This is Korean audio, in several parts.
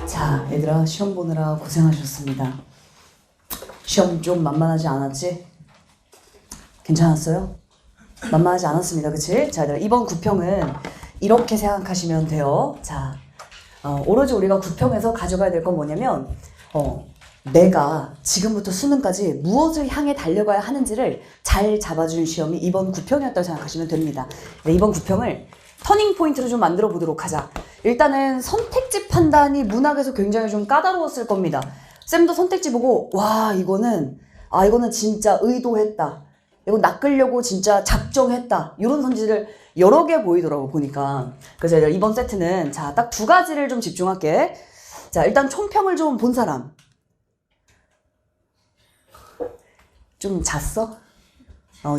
자, 얘들아, 시험 보느라 고생하셨습니다. 시험 좀 만만하지 않았지? 괜찮았어요? 만만하지 않았습니다. 그치? 자, 얘들아, 이번 구평은 이렇게 생각하시면 돼요. 자, 오로지 우리가 구평에서 가져가야 될 건 뭐냐면, 내가 지금부터 수능까지 무엇을 향해 달려가야 하는지를 잘 잡아준 시험이 이번 구평이었다고 생각하시면 됩니다. 네, 이번 구평을 터닝 포인트로 좀 만들어 보도록 하자. 일단은 선택지 판단이 문학에서 굉장히 좀 까다로웠을 겁니다. 쌤도 선택지 보고 와 이거는 진짜 의도했다. 이거 낚으려고 진짜 작정했다. 이런 선지를 여러 개 보이더라고 보니까. 그래서 이번 세트는 자, 딱 두 가지를 좀 집중할게. 자, 일단 총평을 좀 본 사람. 좀 잤어?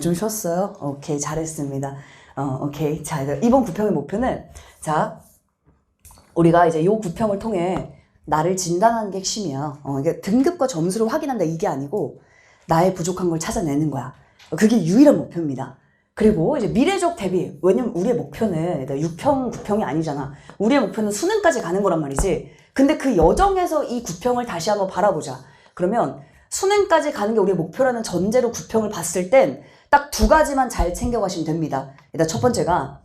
좀 쉬었어요? 오케이, 잘했습니다. 오케이. 자, 이번 구평의 목표는, 자, 우리가 이제 요 구평을 통해 나를 진단하는 게 핵심이야. 이게 등급과 점수를 확인한다 이게 아니고, 나의 부족한 걸 찾아내는 거야. 그게 유일한 목표입니다. 그리고 이제 미래적 대비, 왜냐면 우리의 목표는 6평, 9평이 아니잖아. 우리의 목표는 수능까지 가는 거란 말이지. 근데 그 여정에서 이 구평을 다시 한번 바라보자. 그러면 수능까지 가는 게 우리의 목표라는 전제로 구평을 봤을 땐 딱 두 가지만 잘 챙겨가시면 됩니다. 일단 첫 번째가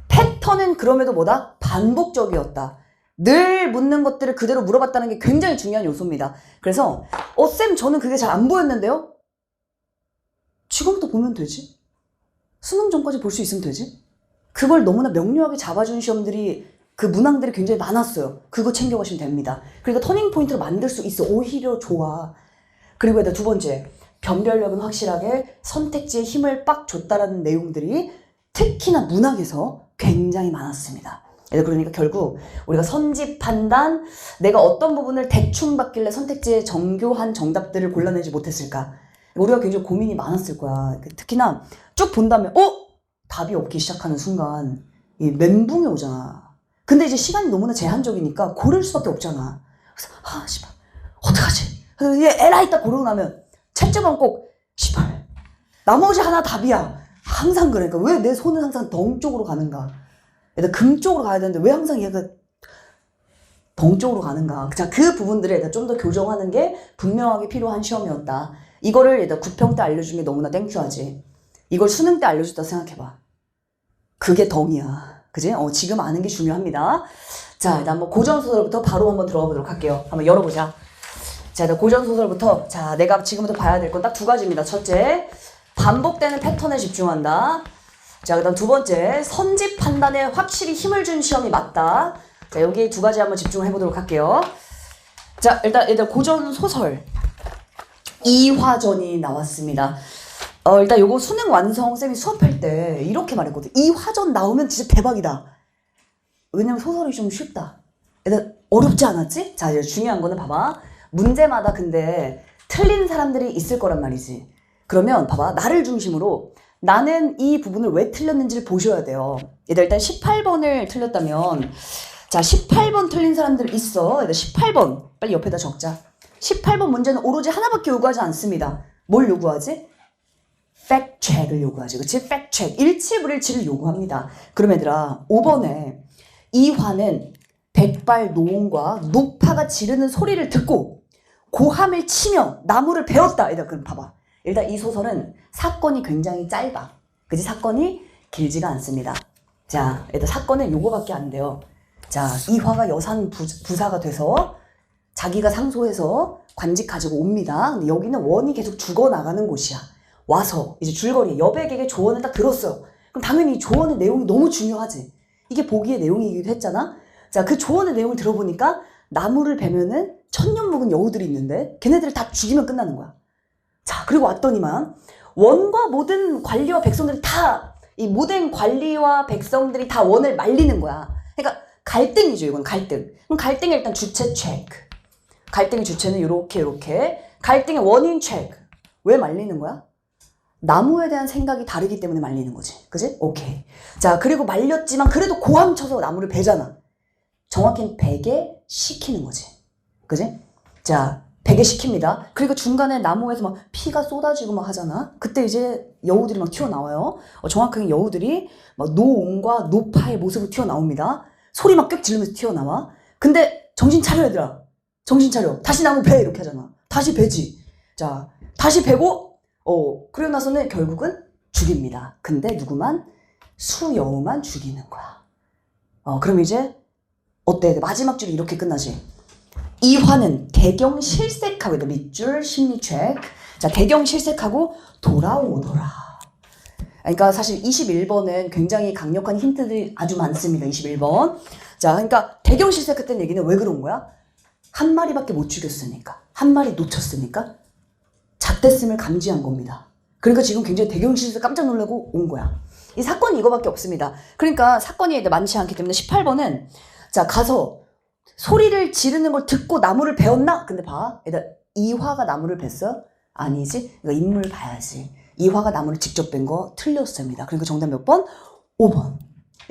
패턴은 그럼에도 뭐다? 반복적이었다. 늘 묻는 것들을 그대로 물어봤다는 게 굉장히 중요한 요소입니다. 그래서 쌤 저는 그게 잘 안 보였는데요? 지금부터 보면 되지. 수능 전까지 볼 수 있으면 되지. 그걸 너무나 명료하게 잡아준 시험들이 그 문항들이 굉장히 많았어요. 그거 챙겨가시면 됩니다. 그러니까 터닝 포인트로 만들 수 있어. 오히려 좋아. 그리고 두 번째, 변별력은 확실하게 선택지에 힘을 빡 줬다라는 내용들이 특히나 문학에서 굉장히 많았습니다. 그러니까 결국 우리가 선지 판단, 내가 어떤 부분을 대충 봤길래 선택지에 정교한 정답들을 골라내지 못했을까? 우리가 굉장히 고민이 많았을 거야. 특히나 쭉 본다면 답이 없기 시작하는 순간 이 멘붕이 오잖아. 근데 이제 시간이 너무나 제한적이니까 고를 수밖에 없잖아. 그래서 씨발 어떡하지? 에라이 딱 고르고 나면 채점은 꼭 씨발 나머지 하나 답이야. 항상 그러니까 왜 내 손은 항상 덩 쪽으로 가는가? 금 쪽으로 가야 되는데 왜 항상 얘가 덩 쪽으로 가는가? 자, 그 부분들에 좀 더 교정하는 게 분명하게 필요한 시험이었다. 이거를 구평 때 알려준 게 너무나 땡큐하지. 이걸 수능 때 알려줬다 생각해봐. 그게 덩이야. 그지? 지금 아는 게 중요합니다. 자, 일단 한번 고전소설부터 바로 한번 들어가 보도록 할게요. 한번 열어보자. 자, 일단 고전소설부터. 자, 내가 지금부터 봐야 될 건 딱 두 가지입니다. 첫째, 반복되는 패턴에 집중한다. 자, 그 다음 두 번째, 선지 판단에 확실히 힘을 준 시험이 맞다. 자, 여기 두 가지 한번 집중을 해보도록 할게요. 자, 일단 고전소설. 이화전이 나왔습니다. 일단 요거 수능 완성 쌤이 수업할 때 이렇게 말했거든. 이화전 나오면 진짜 대박이다. 왜냐면 소설이 좀 쉽다. 일단 어렵지 않았지? 자, 이제 중요한 거는 봐봐. 문제마다 근데 틀린 사람들이 있을 거란 말이지. 그러면 봐봐. 나를 중심으로 나는 이 부분을 왜 틀렸는지를 보셔야 돼요. 일단 18번을 틀렸다면 자, 18번 틀린 사람들 있어. 18번 빨리 옆에다 적자. 18번 문제는 오로지 하나밖에 요구하지 않습니다. 뭘 요구하지? 팩트체크를 요구하지. 그치? 팩트체크. 일치불일치를 요구합니다. 그럼 얘들아 5번에 이화는 백발 노옹과 노파가 지르는 소리를 듣고 고함을 치며 나무를 베었다. 얘들아 그럼 봐봐. 일단 이 소설은 사건이 굉장히 짧아. 그치? 사건이 길지가 않습니다. 자, 얘들아 사건은 요거밖에 안 돼요. 자, 이화가 여산 부사가 돼서 자기가 상소해서 관직 가지고 옵니다. 근데 여기는 원이 계속 죽어나가는 곳이야. 와서 이제 줄거리 여백에게 조언을 딱 들었어요. 그럼 당연히 이 조언의 내용이 너무 중요하지. 이게 보기의 내용이기도 했잖아. 자, 그 조언의 내용을 들어보니까 나무를 베면은 천년 묵은 여우들이 있는데 걔네들을 다 죽이면 끝나는 거야. 자, 그리고 왔더니만 원과 모든 관리와 백성들이 다 이 모든 관리와 백성들이 다 원을 말리는 거야. 그러니까 갈등이죠. 이건 갈등. 그럼 갈등의 일단 주체 체크. 갈등의 주체는 이렇게 갈등의 원인 체크. 왜 말리는 거야? 나무에 대한 생각이 다르기 때문에 말리는 거지. 그지? 오케이. 자, 그리고 말렸지만 그래도 고함 쳐서 나무를 베잖아. 정확히는 베게 시키는 거지. 그지? 자, 베게 시킵니다. 그리고 중간에 나무에서 막 피가 쏟아지고 막 하잖아. 그때 이제 여우들이 막 튀어나와요. 정확하게 여우들이 막 노옹과 노파의 모습으로 튀어나옵니다. 소리 막 꽥 지르면서 튀어나와. 근데 정신 차려 얘들아. 정신 차려. 다시 나무 배 이렇게 하잖아. 다시 배지. 자, 다시 배고 그러고 나서는 결국은 죽입니다. 근데 누구만? 수여우만 죽이는 거야. 그럼 이제 어때? 마지막 줄이 이렇게 끝나지. 이화는 대경실색하고 밑줄 심리 체크. 자, 대경실색하고 돌아오더라. 그러니까 사실 21번은 굉장히 강력한 힌트들이 아주 많습니다. 21번. 자, 그러니까 대경실색했다는 얘기는 왜 그런 거야? 한 마리밖에 못 죽였으니까. 한 마리 놓쳤으니까 잣됐음을 감지한 겁니다. 그러니까 지금 굉장히 대경실색 깜짝 놀라고 온 거야. 이 사건이 이거밖에 없습니다. 그러니까 사건이 많지 않기 때문에 18번은 자, 가서 소리를 지르는 걸 듣고 나무를 베었나? 근데 봐. 얘들 이화가 나무를 뱄어? 아니지. 이거 인물 봐야지. 이화가 나무를 직접 뺀 거 틀렸습니다. 그러니까 정답 몇 번? 5번.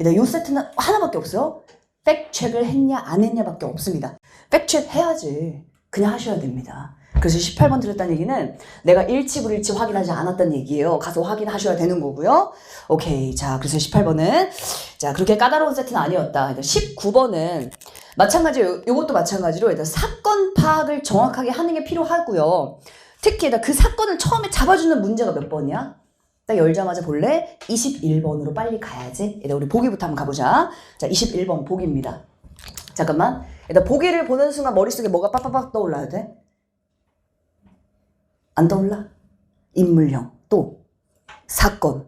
얘들 요 세트는 하나밖에 없어요. 팩체크를 했냐 안 했냐밖에 없습니다. 팩체크 해야지. 그냥 하셔야 됩니다. 그래서 18번 틀렸다는 얘기는 내가 일치불일치 확인하지 않았다는 얘기예요. 가서 확인하셔야 되는 거고요. 오케이. 자, 그래서 18번은 자, 그렇게 까다로운 세트는 아니었다. 19번은 마찬가지로 요것도 마찬가지로 일단 사건 파악을 정확하게 하는 게 필요하고요. 특히 그 사건을 처음에 잡아주는 문제가 몇 번이야? 딱 열자마자 볼래? 21번으로 빨리 가야지. 일단 우리 보기부터 한번 가보자. 자, 21번 보기입니다. 잠깐만. 일단 보기를 보는 순간 머릿속에 뭐가 빡빡빡 떠올라야 돼? 안 떠올라? 인물형, 또 사건,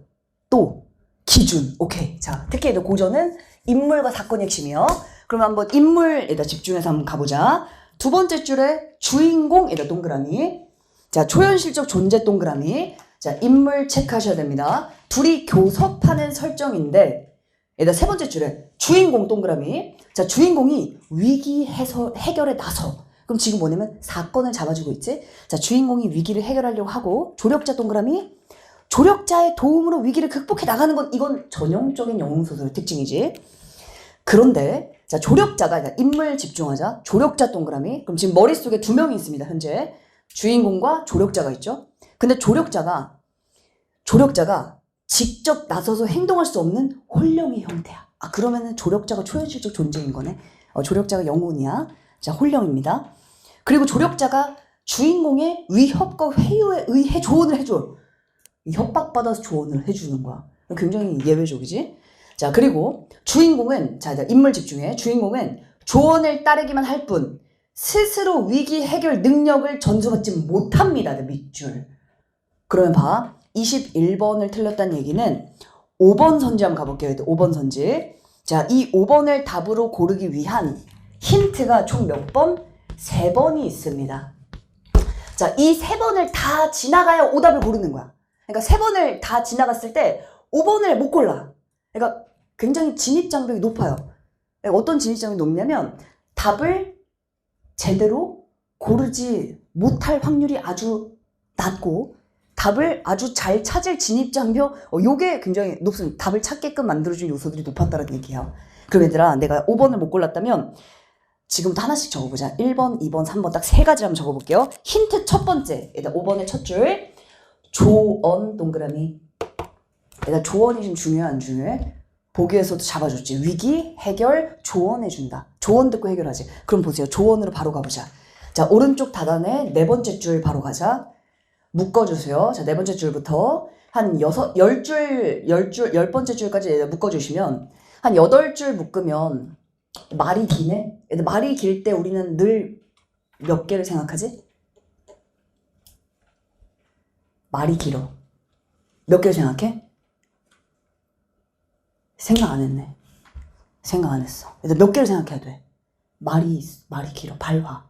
또 기준. 오케이. 자, 특히 고전은 인물과 사건이 핵심이요. 그러면 한번 인물에다 집중해서 한번 가보자. 두 번째 줄에 주인공에다 동그라미. 자, 초현실적 존재 동그라미. 자, 인물 체크하셔야 됩니다. 둘이 교섭하는 설정인데 얘다 세 번째 줄에 주인공 동그라미. 자, 주인공이 위기 해결에 나서. 그럼 지금 뭐냐면 사건을 잡아주고 있지. 자, 주인공이 위기를 해결하려고 하고 조력자 동그라미. 조력자의 도움으로 위기를 극복해 나가는 건 이건 전형적인 영웅소설의 특징이지. 그런데 자, 조력자가 인물 집중하자. 조력자 동그라미. 그럼 지금 머릿속에 두 명이 있습니다. 현재 주인공과 조력자가 있죠. 근데 조력자가 직접 나서서 행동할 수 없는 홀령의 형태야. 아, 그러면은 조력자가 초현실적 존재인 거네. 조력자가 영혼이야. 자, 홀령입니다. 그리고 조력자가 주인공의 위협과 회유에 의해 조언을 해줘. 협박받아서 조언을 해주는 거야. 굉장히 예외적이지? 자, 그리고 주인공은, 자, 인물 집중해. 주인공은 조언을 따르기만 할 뿐, 스스로 위기 해결 능력을 전수받지 못합니다. 밑줄. 그러면 봐. 21번을 틀렸다는 얘기는 5번 선지 한번 가볼게요. 5번 선지. 자, 이 5번을 답으로 고르기 위한 힌트가 총 몇 번? 3번이 있습니다. 자, 이 3번을 다 지나가야 오답을 고르는 거야. 그러니까 3번을 다 지나갔을 때 5번을 못 골라. 그러니까 굉장히 진입장벽이 높아요. 그러니까 어떤 진입장벽이 높냐면 답을 제대로 고르지 못할 확률이 아주 낮고 답을 아주 잘 찾을 진입장벽, 요게 굉장히 높습니다. 답을 찾게끔 만들어준 요소들이 높았다는 얘기예요. 그럼 얘들아, 내가 5번을 못 골랐다면 지금부터 하나씩 적어보자. 1번, 2번, 3번 딱 3가지 한번 적어볼게요. 힌트 첫 번째, 얘들아 5번의 첫 줄, 조언 동그라미. 얘들아 조언이 좀 중요해 안 중요해? 보기에서도 잡아줬지. 위기, 해결, 조언해준다. 조언 듣고 해결하지. 그럼 보세요. 조언으로 바로 가보자. 자, 오른쪽 다단에 4번째 줄 바로 가자. 묶어주세요. 자, 4번째 줄부터 한 10번째 줄까지 묶어주시면 한 8줄 묶으면 말이 기네? 말이 길 때 우리는 늘 몇 개를 생각하지? 말이 길어. 몇 개를 생각해? 생각 안 했네. 생각 안 했어. 몇 개를 생각해야 돼? 말이 길어. 발화.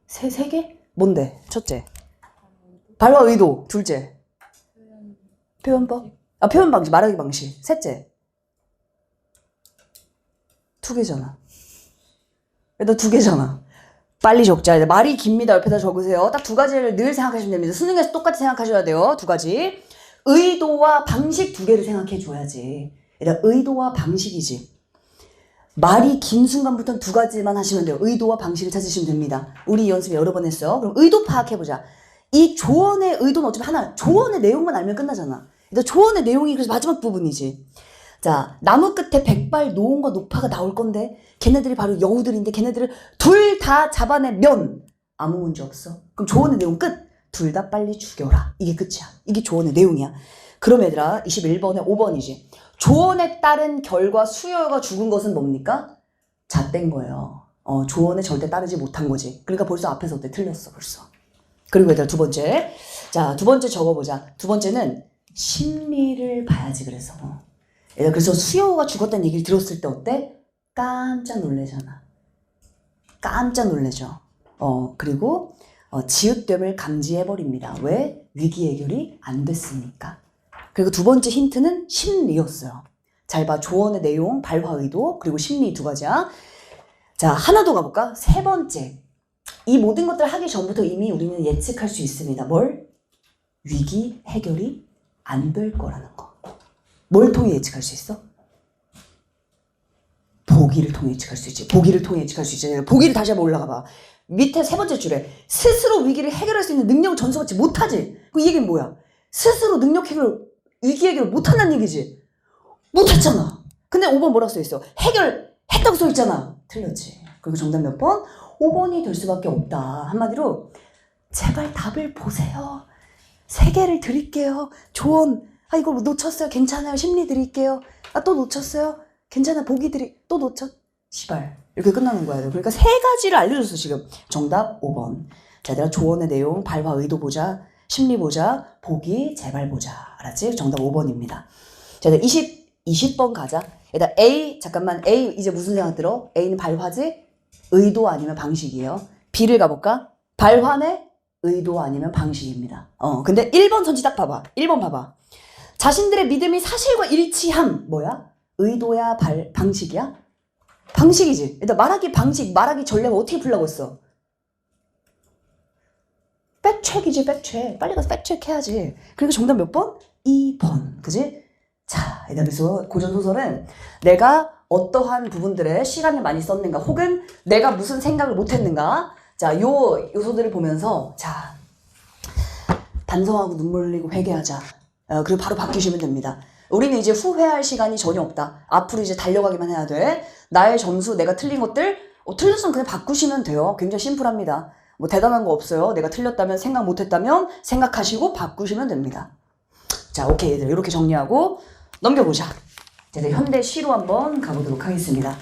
세 개? 뭔데? 첫째. 발화 의도. 둘째. 표현법. 표현 방식. 말하기 방식. 셋째. 2개잖아. 너 2개잖아. 빨리 적자. 말이 깁니다. 옆에다 적으세요. 딱 2가지를 늘 생각하시면 됩니다. 수능에서 똑같이 생각하셔야 돼요. 2가지. 의도와 방식 2개를 생각해 줘야지. 의도와 방식이지. 말이 긴 순간부터는 2가지만 하시면 돼요. 의도와 방식을 찾으시면 됩니다. 우리 이 연습 여러 번 했어요. 그럼 의도 파악해보자. 이 조언의 의도는 어차피 하나, 조언의 내용만 알면 끝나잖아. 조언의 내용이 그래서 마지막 부분이지. 자, 나무 끝에 백발 노옹과 노파가 나올 건데 걔네들이 바로 여우들인데 걔네들을 둘 다 잡아내면 아무 문제 없어. 그럼 조언의 내용 끝. 둘 다 빨리 죽여라. 이게 끝이야. 이게 조언의 내용이야. 그럼 얘들아 21번에 5번이지. 조언에 따른 결과 수여가 죽은 것은 뭡니까? 잣된 거예요. 조언에 절대 따르지 못한 거지. 그러니까 벌써 앞에서 어때? 틀렸어 벌써. 그리고 얘들아 두 번째. 자, 두 번째 적어보자. 두 번째는 심리를 봐야지 그래서. 얘들아 그래서 수여가 죽었다는 얘기를 들었을 때 어때? 깜짝 놀래잖아. 깜짝 놀래죠. 그리고 지읒됨을 감지해버립니다. 왜? 위기 해결이 안 됐으니까. 그리고 두 번째 힌트는 심리였어요. 잘 봐. 조언의 내용, 발화 의도, 그리고 심리 두 가지야. 자, 하나 더 가볼까? 세 번째. 이 모든 것들을 하기 전부터 이미 우리는 예측할 수 있습니다. 뭘? 위기 해결이 안 될 거라는 거. 뭘 통해 예측할 수 있어? 보기를 통해 예측할 수 있지. 보기를 통해 예측할 수 있지. 보기를 다시 한번 올라가 봐. 밑에 세 번째 줄에 스스로 위기를 해결할 수 있는 능력을 전수받지 못하지. 그 얘기는 뭐야? 스스로 위기 해결을 못한다는 얘기지. 못했잖아. 근데 5번 뭐라고 써있어? 해결했다고 써있잖아. 틀렸지. 그리고 정답 몇 번? 5번이 될 수밖에 없다. 한마디로 제발 답을 보세요. 3개를 드릴게요. 조언. 이거 놓쳤어요. 괜찮아요. 심리 드릴게요. 또 놓쳤어요. 괜찮아. 또 시발. 이렇게 끝나는 거야. 그러니까 3가지를 알려줬어 지금. 정답 5번. 자, 얘들아 조언의 내용, 발화 의도 보자. 심리 보자. 보기 제발 보자. 알았지? 정답 5번입니다. 자, 20번 가자. 얘들아 A, 잠깐만. A 이제 무슨 생각 들어? A는 발화지? 의도 아니면 방식이에요. B를 가볼까? 발화네? 의도 아니면 방식입니다. 근데 1번 전치 딱 봐봐. 1번 봐봐. 자신들의 믿음이 사실과 일치함. 뭐야? 의도야? 방식이야? 방식이지. 일단 말하기 방식, 말하기 전략을 어떻게 풀라고 했어? 백체크이지, 백체크. 빨리 가서 백체크 해야지. 그러니까 정답 몇 번? 2번. 그지? 자, 그래서 고전소설은 내가 어떠한 부분들에 시간을 많이 썼는가, 혹은 내가 무슨 생각을 못했는가. 자, 요 요소들을 보면서, 자, 반성하고 눈물 흘리고 회개하자. 그리고 바로 바뀌시면 됩니다. 우리는 이제 후회할 시간이 전혀 없다. 앞으로 이제 달려가기만 해야 돼. 나의 점수, 내가 틀린 것들, 틀렸으면 그냥 바꾸시면 돼요. 굉장히 심플합니다. 뭐 대단한 거 없어요. 내가 틀렸다면, 생각 못했다면 생각하시고 바꾸시면 됩니다. 자, 오케이. 얘들 이렇게 정리하고 넘겨보자. 자, 이제 현대시로 한번 가보도록 하겠습니다.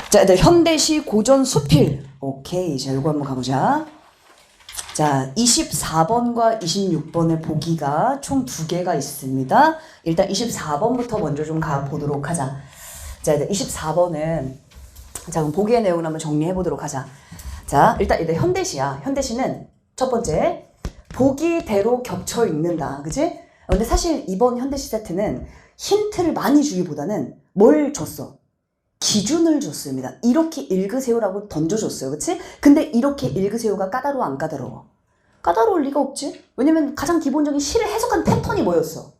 자, 얘들 현대시 고전 수필. 오케이. 자, 요거 한번 가보자. 자, 24번과 26번의 보기가 총 2개가 있습니다. 일단 24번부터 먼저 좀 가보도록 하자. 자, 24번은, 자, 그럼 보기의 내용을 한번 정리해보도록 하자. 자, 일단 현대시야. 현대시는 첫 번째, 보기대로 겹쳐 읽는다. 그치? 근데 사실 이번 현대시 세트는 힌트를 많이 주기보다는 뭘 줬어? 기준을 줬습니다. 이렇게 읽으세요라고 던져줬어요. 그치? 근데 이렇게 읽으세요가 까다로워 안 까다로워? 까다로울 리가 없지. 왜냐면 가장 기본적인 시를 해석한 패턴이 뭐였어?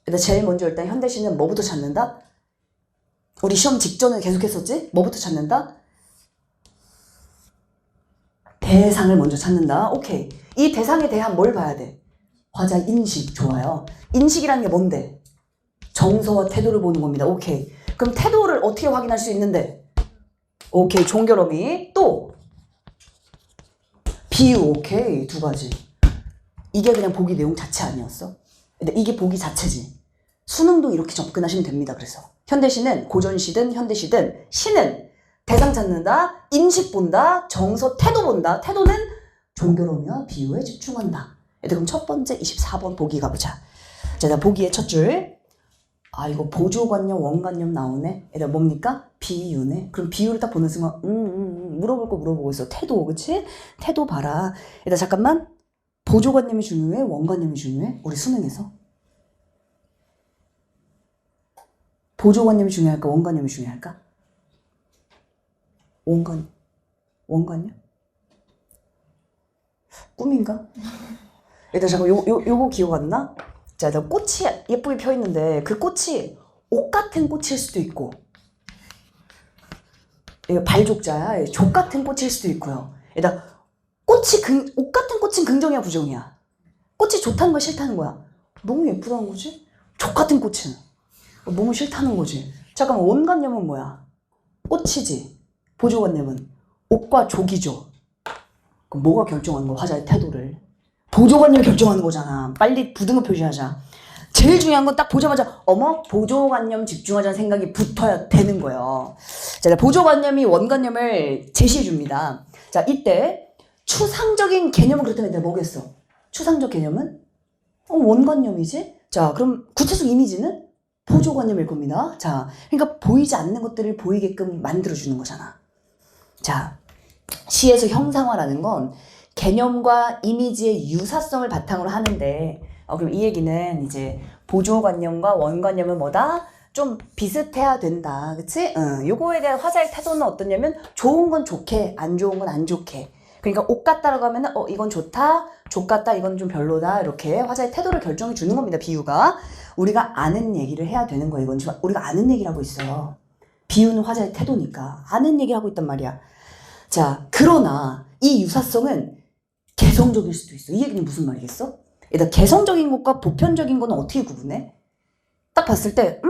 근데 제일 먼저 일단 현대시는 뭐부터 찾는다? 우리 시험 직전에 계속 했었지? 뭐부터 찾는다? 대상을 먼저 찾는다. 오케이. 이 대상에 대한 뭘 봐야 돼? 화자 인식. 좋아요. 인식이라는 게 뭔데? 정서와 태도를 보는 겁니다. 오케이. 그럼 태도를 어떻게 확인할 수 있는데? 오케이. 종결어미. 또 비유. 오케이. 2가지. 이게 그냥 보기 내용 자체 아니었어? 근데 이게 보기 자체지. 수능도 이렇게 접근하시면 됩니다. 그래서 현대시는 고전시든 현대시든 시는 대상 찾는다, 인식 본다, 정서, 태도 본다. 태도는 종결어미와 비유에 집중한다. 얘들 그럼 첫 번째 24번 보기 가보자. 자, 보기의 첫 줄. 이거 보조관념, 원관념 나오네. 얘들 뭡니까? 비유네. 그럼 비유를 딱 보는 순간 물어볼 거 물어보고 있어. 태도, 그치? 태도 봐라. 얘들 잠깐만. 보조관념이 중요해? 원관념이 중요해? 우리 수능에서? 보조관념이 중요할까? 원관념이 중요할까? 원관념? 꿈인가? 일단 잠깐 요거 기억 안 나? 자, 일단 꽃이 예쁘게 펴 있는데 그 꽃이 옷 같은 꽃일 수도 있고, 이거 발족자야. 족 같은 꽃일 수도 있고요. 일단 옷 같은 꽃은 긍정이야, 부정이야? 꽃이 좋다는 거야, 싫다는 거야? 너무 예쁘다는 거지? 족 같은 꽃은 몸은 싫다는 거지. 잠깐만, 원관념은 뭐야? 꽃이지. 보조관념은 옷과 조기죠. 그럼 뭐가 결정하는 거야? 화자의 태도를. 보조관념이 결정하는 거잖아. 빨리 부등호 표시하자. 제일 중요한 건 딱 보자마자 어머 보조관념 집중하자는 생각이 붙어야 되는 거예요. 자, 보조관념이 원관념을 제시해 줍니다. 자, 이때 추상적인 개념은 그렇다면 내가 뭐겠어? 추상적 개념은 원관념이지. 자, 그럼 구체적 이미지는 보조관념일 겁니다. 자, 그러니까 보이지 않는 것들을 보이게끔 만들어주는 거잖아. 자, 시에서 형상화라는 건 개념과 이미지의 유사성을 바탕으로 하는데, 그럼 이 얘기는 이제 보조관념과 원관념은 뭐다? 좀 비슷해야 된다. 그치? 요거에 대한 화자의 태도는 어떠냐면, 좋은 건 좋게, 안 좋은 건 안 좋게. 그러니까 옷 같다라고 하면은, 이건 좋다, 족 같다, 이건 좀 별로다. 이렇게 화자의 태도를 결정해 주는 겁니다, 비유가. 우리가 아는 얘기를 해야 되는 거예요. 이건 지금 우리가 아는 얘기를 하고 있어요. 비유는 화자의 태도니까. 아는 얘기를 하고 있단 말이야. 자, 그러나 이 유사성은 개성적일 수도 있어. 이 얘기는 무슨 말이겠어? 일단 개성적인 것과 보편적인 거는 어떻게 구분해? 딱 봤을 때,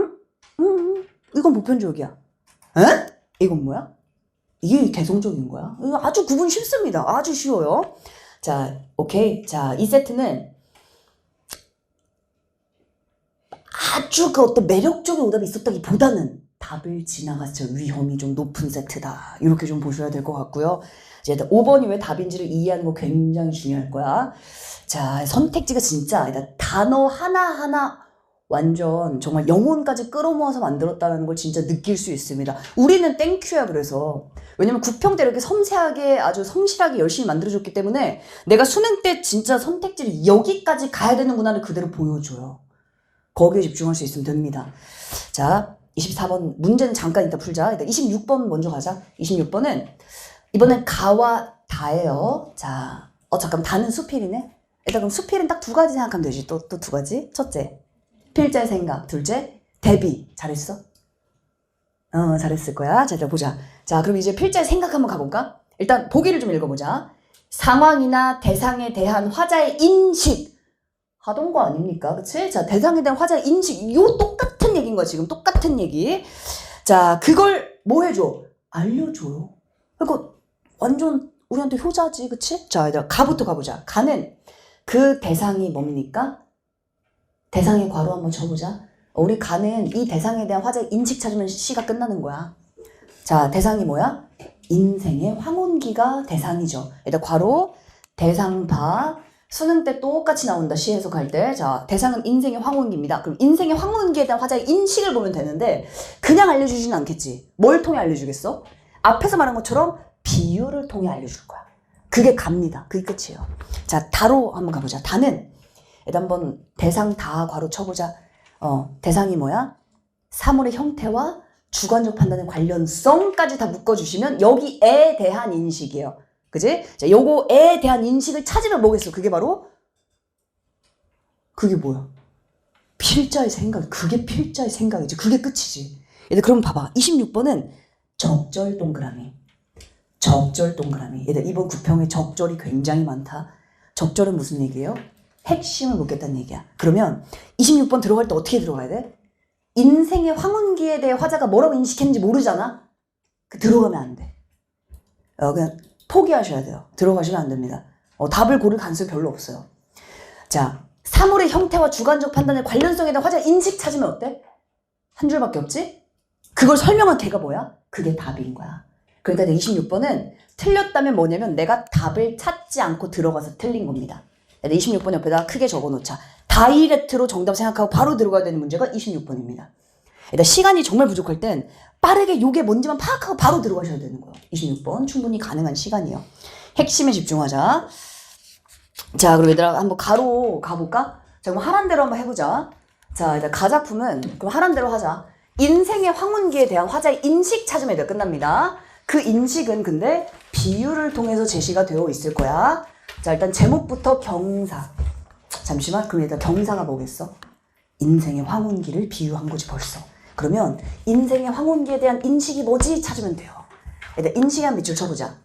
이건 보편적이야. 에? 이건 뭐야? 이게 개성적인 거야. 이거 아주 구분 쉽습니다. 아주 쉬워요. 자, 오케이. 자, 이 세트는 아주 그 어떤 매력적인 오답이 있었다기보다는 답을 지나갔죠. 위험이 좀 높은 세트다. 이렇게 좀 보셔야 될 것 같고요. 이제 5번이 왜 답인지를 이해하는 거 굉장히 중요할 거야. 자, 선택지가 진짜 단어 하나하나 완전 정말 영혼까지 끌어모아서 만들었다는 걸 진짜 느낄 수 있습니다. 우리는 땡큐야. 그래서 왜냐면 9평 때 이렇게 섬세하게 아주 성실하게 열심히 만들어줬기 때문에 내가 수능 때 진짜 선택지를 여기까지 가야 되는구나를 그대로 보여줘요. 거기에 집중할 수 있으면 됩니다. 자, 24번 문제는 잠깐 이따 풀자. 일단 26번 먼저 가자. 26번은 이번엔 가와 다예요. 자, 잠깐 다는 수필이네. 일단 그럼 수필은 딱 두 가지 생각하면 되지. 또 두 가지. 첫째, 필자의 생각. 둘째, 대비. 잘했어? 잘했을 거야. 자, 일단 보자. 자, 그럼 이제 필자의 생각 한번 가볼까? 일단 보기를 좀 읽어보자. 상황이나 대상에 대한 화자의 인식. 하던 거 아닙니까? 그치? 자, 대상에 대한 화자의 인식. 요 똑같은 얘기인 거야, 지금. 똑같은 얘기. 자, 그걸 뭐 해줘? 알려줘요. 그러니까 완전 우리한테 효자지, 그치? 자, 일단 가부터 가보자. 가는 그 대상이 뭡니까? 대상의 괄호 한번 쳐보자. 우리 가는 이 대상에 대한 화자의 인식 찾으면 시가 끝나는 거야. 자, 대상이 뭐야? 인생의 황혼기가 대상이죠. 일단 괄호, 대상 봐. 수능 때 똑같이 나온다, 시 해석할 때. 자, 대상은 인생의 황혼기입니다. 그럼 인생의 황혼기에 대한 화자의 인식을 보면 되는데, 그냥 알려주지는 않겠지. 뭘 통해 알려주겠어? 앞에서 말한 것처럼 비유를 통해 알려줄 거야. 그게 갑니다. 그게 끝이에요. 자, 다로 한번 가보자. 다는, 일단 한번 대상 다 괄호 쳐보자. 대상이 뭐야? 사물의 형태와 주관적 판단의 관련성까지 다 묶어주시면 여기에 대한 인식이에요. 그지? 자, 요거에 대한 인식을 찾으면 뭐겠어? 그게 바로? 그게 뭐야? 필자의 생각. 그게 필자의 생각이지. 그게 끝이지. 얘들 그럼 봐봐. 26번은 적절 동그라미. 적절 동그라미. 얘들 이번 9평에 적절이 굉장히 많다. 적절은 무슨 얘기예요? 핵심을 묻겠다는 얘기야. 그러면 26번 들어갈 때 어떻게 들어가야 돼? 인생의 황혼기에 대해 화자가 뭐라고 인식했는지 모르잖아? 들어가면 안 돼. 그냥 포기하셔야 돼요. 들어가시면 안 됩니다. 답을 고를 가능성이 별로 없어요. 자, 사물의 형태와 주관적 판단의 관련성에 대한 화자 인식 찾으면 어때? 한 줄밖에 없지? 그걸 설명한 걔가 뭐야? 그게 답인 거야. 그러니까 26번은 틀렸다면 뭐냐면 내가 답을 찾지 않고 들어가서 틀린 겁니다. 26번 옆에다 크게 적어놓자. 다이렉트로 정답 생각하고 바로 들어가야 되는 문제가 26번입니다. 일단 시간이 정말 부족할 땐 빠르게 요게 뭔지만 파악하고 바로 들어가셔야 되는 거예요. 26번 충분히 가능한 시간이에요. 핵심에 집중하자. 자, 그럼 얘들아 한번 가로 가볼까? 자, 그럼 하란 대로 한번 해보자. 자, 일단 가작품은 그럼 하란 대로 하자. 인생의 황혼기에 대한 화자의 인식 찾으면 얘들 끝납니다. 그 인식은 근데 비유를 통해서 제시가 되어 있을 거야. 자, 일단 제목부터 경사. 잠시만, 그럼 일단 경사가 뭐겠어? 인생의 황혼기를 비유한 거지 벌써. 그러면 인생의 황혼기에 대한 인식이 뭐지? 찾으면 돼요. 일단 인식에 한 밑줄 쳐보자.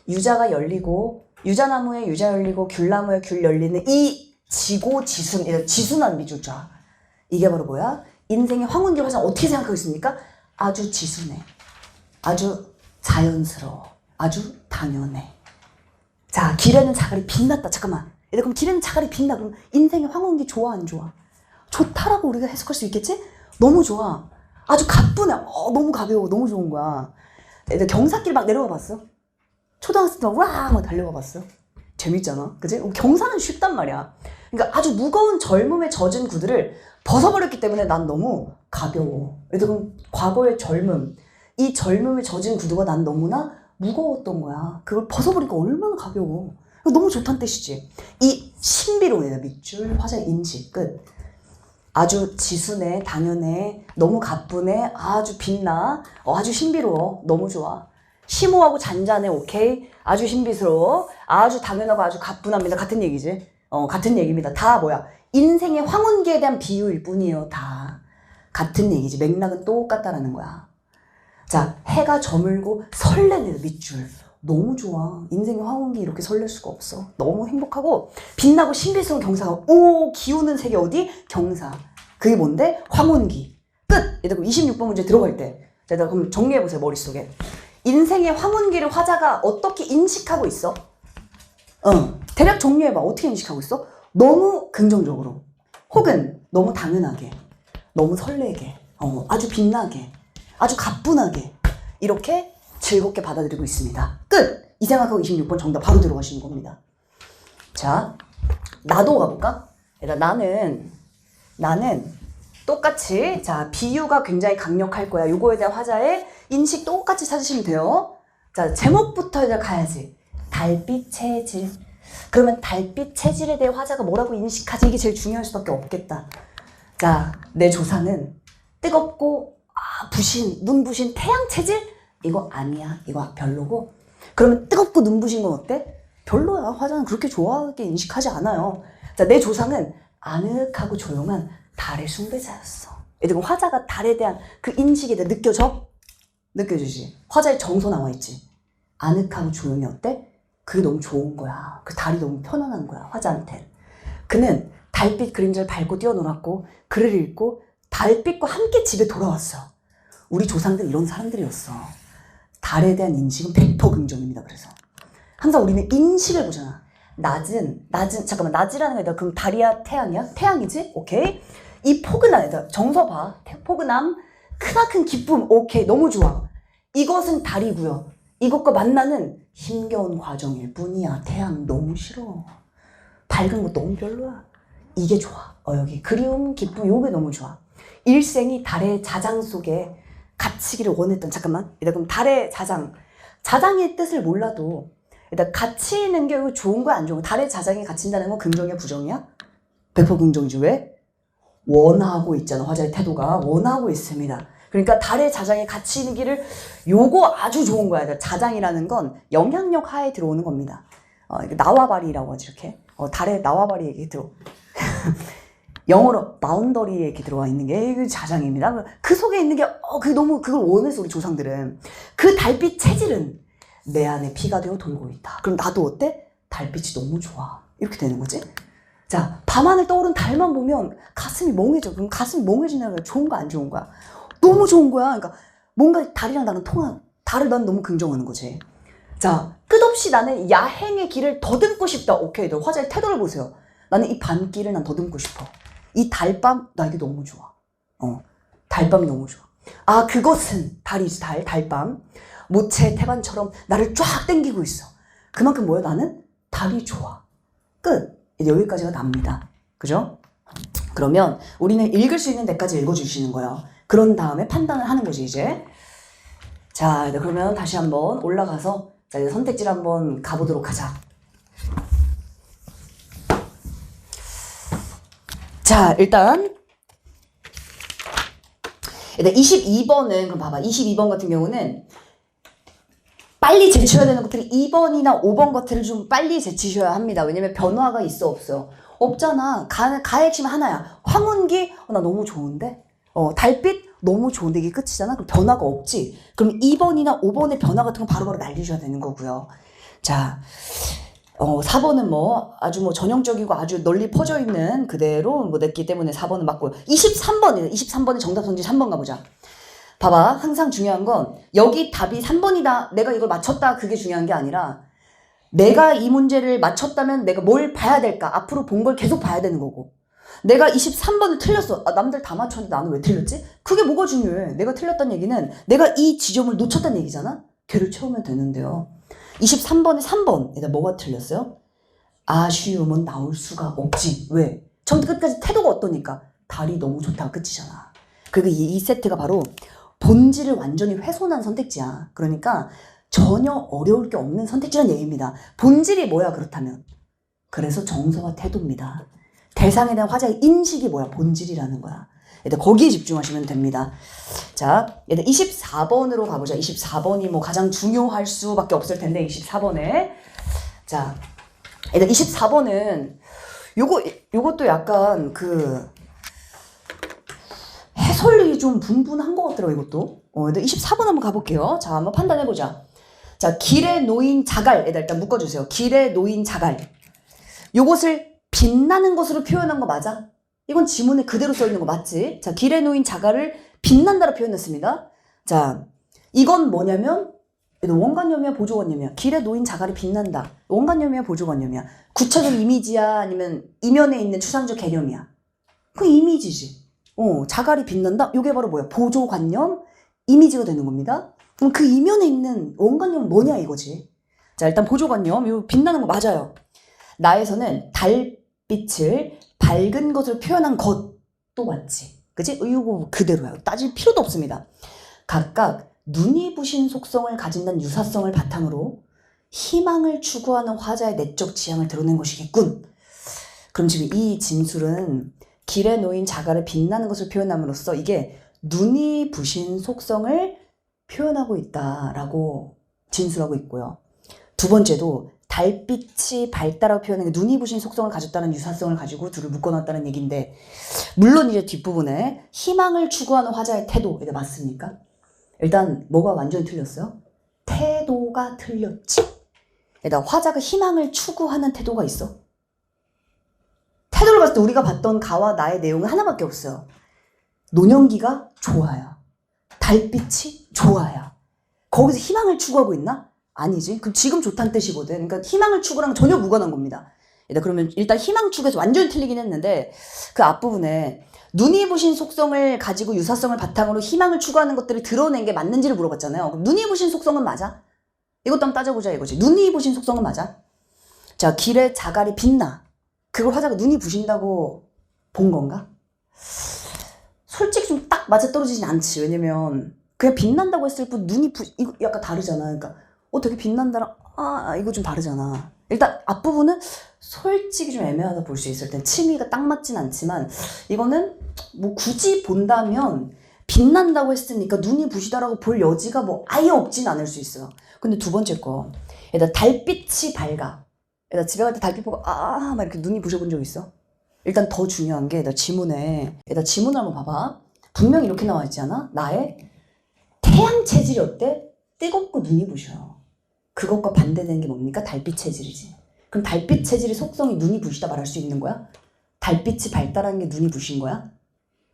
유자가 열리고, 유자나무에 유자 열리고, 귤나무에 귤 열리는 이 지고지순, 지순한 밑줄 자. 이게 바로 뭐야? 인생의 황혼기 화장 어떻게 생각하고 있습니까? 아주 지순해. 아주 자연스러워. 아주 당연해. 자, 길에는 자갈이 빛났다. 잠깐만. 얘들 그럼 길에는 자갈이 빛나. 그럼 인생의 황혼기 좋아 안 좋아? 좋다라고 우리가 해석할 수 있겠지? 너무 좋아. 아주 가뿐해. 너무 가벼워. 너무 좋은 거야. 얘들 경사길 막 내려가 봤어? 초등학생 때 막 달려가 봤어? 재밌잖아. 그치? 경사는 쉽단 말이야. 그러니까 아주 무거운 젊음에 젖은 구두를 벗어버렸기 때문에 난 너무 가벼워. 얘들 그럼 과거의 젊음, 이 젊음에 젖은 구두가 난 너무나 무거웠던 거야. 그걸 벗어버리니까 얼마나 가벼워. 너무 좋다는 뜻이지. 이 신비로운 밑줄, 화장, 인지, 끝. 아주 지순해, 당연해, 너무 가뿐해, 아주 빛나, 아주 신비로워, 너무 좋아. 심오하고 잔잔해, 오케이? 아주 신비스러워, 아주 당연하고 아주 가뿐합니다. 같은 얘기지. 같은 얘기입니다. 다 뭐야? 인생의 황혼기에 대한 비유일 뿐이에요. 다. 같은 얘기지. 맥락은 똑같다라는 거야. 자, 해가 저물고 설레는 밑줄. 너무 좋아. 인생의 황혼기 이렇게 설렐 수가 없어. 너무 행복하고 빛나고 신비스러운 경사가 기우는 색이 어디? 경사. 그게 뭔데? 황혼기. 끝! 얘들 그럼 26번 문제 들어갈 때. 자, 그럼 정리해보세요. 머릿속에. 인생의 황혼기를 화자가 어떻게 인식하고 있어? 대략 정리해봐. 어떻게 인식하고 있어? 너무 긍정적으로. 혹은 너무 당연하게. 너무 설레게. 아주 빛나게. 아주 가뿐하게. 이렇게 즐겁게 받아들이고 있습니다. 끝! 이 생각하고 26번 정답 바로 들어가시는 겁니다. 자, 나도 가볼까? 나는 똑같이, 자, 비유가 굉장히 강력할 거야. 요거에 대한 화자의 인식 똑같이 찾으시면 돼요. 자, 제목부터 이제 가야지. 달빛 체질. 그러면 달빛 체질에 대해 화자가 뭐라고 인식하지? 이게 제일 중요할 수밖에 없겠다. 자, 내 조상은 뜨겁고 부신, 눈부신 태양 체질? 이거 아니야. 이거 별로고. 그러면 뜨겁고 눈부신 건 어때? 별로야. 화자는 그렇게 좋아하게 인식하지 않아요. 자, 내 조상은 아늑하고 조용한 달의 숭배자였어. 얘들 그럼 화자가 달에 대한 그 인식에 대해 느껴져? 느껴지지? 화자의 정서 나와있지? 아늑하고 조용히 어때? 그게 너무 좋은 거야. 그 달이 너무 편안한 거야. 화자한테. 그는 달빛 그림자를 밟고 뛰어놀았고 글을 읽고 달빛과 함께 집에 돌아왔어. 우리 조상들 이런 사람들이었어. 달에 대한 인식은 100% 긍정입니다. 그래서 항상 우리는 인식을 보잖아. 낮은 잠깐만, 낮이라는 거 아니라 그럼 달이야 태양이야? 태양이지? 오케이. 이 포근함, 얘들아 정서 봐. 포근함, 크나큰 기쁨. 오케이, 너무 좋아. 이것은 달이고요. 이것과 만나는 힘겨운 과정일 뿐이야. 태양 너무 싫어. 밝은 거 너무 별로야. 이게 좋아. 여기 그리움, 기쁨, 요게 너무 좋아. 일생이 달의 자장 속에 갇히기를 원했던, 잠깐만. 일단 그럼 달의 자장의 뜻을 몰라도 일단 갇히는 게 좋은 거야, 안 좋은 거야? 달의 자장에 갇힌다는 건 긍정이야, 부정이야? 100% 긍정이지. 왜? 원하고 있잖아. 화자의 태도가 원하고 있습니다. 그러니까 달의 자장에 갇히는 길을, 요거 아주 좋은 거야. 자장이라는 건 영향력 하에 들어오는 겁니다. 나와바리라고 하지, 이렇게. 달의 나와바리 얘기 들어. 영어로 바운더리에 이렇게 들어와 있는 게 자장입니다. 그 속에 있는 게 그게 너무 그걸 원해서 우리 조상들은. 그 달빛 체질은 내 안에 피가 되어 돌고 있다. 그럼 나도 어때? 달빛이 너무 좋아. 이렇게 되는 거지. 자, 밤하늘 떠오른 달만 보면 가슴이 멍해져. 그럼 가슴이 멍해지는 게 좋은 거 안 좋은 거야? 너무 좋은 거야. 그러니까 뭔가 달이랑 나는 달을 난 너무 긍정하는 거지. 자, 끝없이 나는 야행의 길을 더듬고 싶다. 오케이, 너 화자의 태도를 보세요. 나는 이 밤길을 난 더듬고 싶어. 이 달밤, 나 이게 너무 좋아. 달밤이 너무 좋아. 그것은 달이지, 달밤. 모체 태반처럼 나를 쫙 당기고 있어. 그만큼 뭐야? 나는 달이 좋아. 끝. 여기까지가 납니다. 그죠? 그러면 우리는 읽을 수 있는 데까지 읽어주시는 거예요. 그런 다음에 판단을 하는 거지, 이제. 자, 그러면 다시 한번 올라가서 자, 이제 선택지를 한번 가보도록 하자. 자, 일단 22번은, 그럼 봐봐. 22번 같은 경우는 빨리 제쳐야 되는 것들이 2번이나 5번 것들을 좀 빨리 제치셔야 합니다. 왜냐면 변화가 있어, 없어요? 없잖아. 가의 핵심 하나야. 황혼기, 나 너무 좋은데? 달빛, 너무 좋은데 이게 끝이잖아? 그럼 변화가 없지? 그럼 2번이나 5번의 변화 같은 건 바로바로 날리셔야 되는 거고요. 자, 4번은 뭐 아주 뭐 전형적이고 아주 널리 퍼져 있는 그대로 뭐 냈기 때문에 4번은 맞고요. 23번이에요. 23번의 정답 성질 3번 가보자. 봐봐. 항상 중요한 건 여기 답이 3번이다. 내가 이걸 맞췄다. 그게 중요한 게 아니라 내가 이 문제를 맞췄다면 내가 뭘 봐야 될까? 앞으로 본 걸 계속 봐야 되는 거고. 내가 23번을 틀렸어. 남들 다 맞췄는데 나는 왜 틀렸지? 그게 뭐가 중요해? 내가 틀렸다는 얘기는 내가 이 지점을 놓쳤다는 얘기잖아? 걔를 채우면 되는데요. 23번에 3번. 얘들 뭐가 틀렸어요? 아쉬움은 나올 수가 없지. 왜? 처음부터 끝까지 태도가 어떠니까? 달이 너무 좋다가 끝이잖아. 그리고 이 세트가 바로 본질을 완전히 훼손한 선택지야. 그러니까 전혀 어려울 게 없는 선택지란 얘기입니다. 본질이 뭐야 그렇다면? 그래서 정서와 태도입니다. 대상에 대한 화자의 인식이 뭐야? 본질이라는 거야. 얘들 거기에 집중하시면 됩니다. 자, 얘들 24번으로 가보자. 24번이 뭐 가장 중요할 수밖에 없을 텐데 24번에 자, 얘들 24번은 요것도 약간 그 해설이 좀 분분한 것 같더라고 이것도. 얘들 24번 한번 가볼게요. 자, 한번 판단해보자. 자, 길에 놓인 자갈. 얘들 일단 묶어주세요. 길에 놓인 자갈. 요것을 빛나는 것으로 표현한 거 맞아? 이건 지문에 그대로 써있는 거 맞지? 자, 길에 놓인 자갈을 빛난다로 표현했습니다. 자, 이건 뭐냐면 원관념이야 보조관념이야? 길에 놓인 자갈이 빛난다. 원관념이야 보조관념이야? 구체적 이미지야 아니면 이면에 있는 추상적 개념이야? 그 이미지지. 자갈이 빛난다? 이게 바로 뭐야? 보조관념? 이미지가 되는 겁니다. 그럼 그 이면에 있는 원관념은 뭐냐 이거지. 자, 일단 보조관념 이거 빛나는 거 맞아요. 나에서는 달빛을 밝은 것을 표현한 것도 맞지. 그치? 이거 그대로야. 따질 필요도 없습니다. 각각 눈이 부신 속성을 가진다는 유사성을 바탕으로 희망을 추구하는 화자의 내적 지향을 드러낸 것이겠군. 그럼 지금 이 진술은 길에 놓인 자갈을 빛나는 것을 표현함으로써 이게 눈이 부신 속성을 표현하고 있다라고 진술하고 있고요. 두 번째도 달빛이 밝다라고 표현한 게 눈이 부신 속성을 가졌다는 유사성을 가지고 둘을 묶어놨다는 얘기인데 물론 이제 뒷부분에 희망을 추구하는 화자의 태도 이게 맞습니까? 일단 뭐가 완전히 틀렸어요? 태도가 틀렸지. 일단 화자가 희망을 추구하는 태도가 있어. 태도를 봤을 때 우리가 봤던 가와 나의 내용은 하나밖에 없어요. 노년기가 좋아요. 달빛이 좋아요. 거기서 희망을 추구하고 있나? 아니지. 그럼 지금 좋다는 뜻이거든. 그러니까 희망을 추구랑 전혀 무관한 겁니다. 그러면 일단 희망 추구에서 완전히 틀리긴 했는데 그 앞부분에 눈이 부신 속성을 가지고 유사성을 바탕으로 희망을 추구하는 것들을 드러낸 게 맞는지를 물어봤잖아요. 그럼 눈이 부신 속성은 맞아? 이것도 한번 따져보자 이거지. 눈이 부신 속성은 맞아? 자, 길에 자갈이 빛나. 그걸 화자가 눈이 부신다고 본 건가? 솔직히 좀 딱 맞아떨어지진 않지. 왜냐면 그냥 빛난다고 했을 뿐 이거 약간 다르잖아. 그러니까 되게 빛난다랑 이거 좀 다르잖아. 일단 앞부분은 솔직히 좀 애매하다 볼 수 있을 땐 취미가 딱 맞진 않지만 이거는 뭐 굳이 본다면 빛난다고 했으니까 눈이 부시다라고 볼 여지가 뭐 아예 없진 않을 수 있어요. 근데 두 번째 거 얘들아 달빛이 밝아. 얘들아 집에 갈 때 달빛 보고 막 이렇게 눈이 부셔본 적 있어? 일단 더 중요한 게 얘들아 지문을 한번 봐봐. 분명히 이렇게 나와 있지 않아? 나의 태양 체질이 어때? 뜨겁고 눈이 부셔. 그것과 반대되는 게 뭡니까? 달빛 체질이지. 그럼 달빛 체질의 속성이 눈이 부시다 말할 수 있는 거야? 달빛이 밝다라는 게 눈이 부신 거야?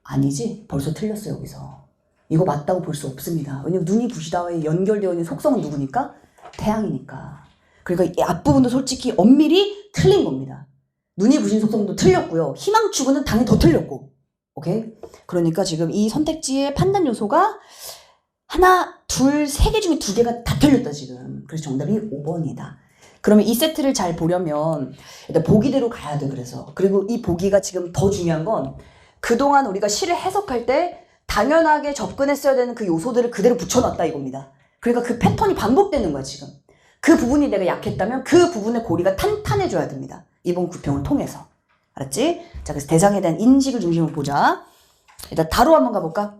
아니지. 벌써 틀렸어 여기서. 이거 맞다고 볼 수 없습니다. 왜냐면 눈이 부시다와 연결되어 있는 속성은 누구니까? 태양이니까. 그러니까 이 앞부분도 솔직히 엄밀히 틀린 겁니다. 눈이 부신 속성도 틀렸고요. 희망 추구는 당연히 더 틀렸고. 오케이? 그러니까 지금 이 선택지의 판단 요소가 하나, 둘, 세 개 중에 두 개가 다 틀렸다 지금. 그래서 정답이 5번이다. 그러면 이 세트를 잘 보려면 일단 보기대로 가야 돼. 그래서 그리고 이 보기가 지금 더 중요한 건 그동안 우리가 시를 해석할 때 당연하게 접근했어야 되는 그 요소들을 그대로 붙여놨다 이겁니다. 그러니까 그 패턴이 반복되는 거야 지금. 그 부분이 내가 약했다면 그 부분의 고리가 탄탄해져야 됩니다. 이번 구평을 통해서. 알았지? 자, 그래서 대상에 대한 인식을 중심으로 보자. 일단 다로 한번 가볼까?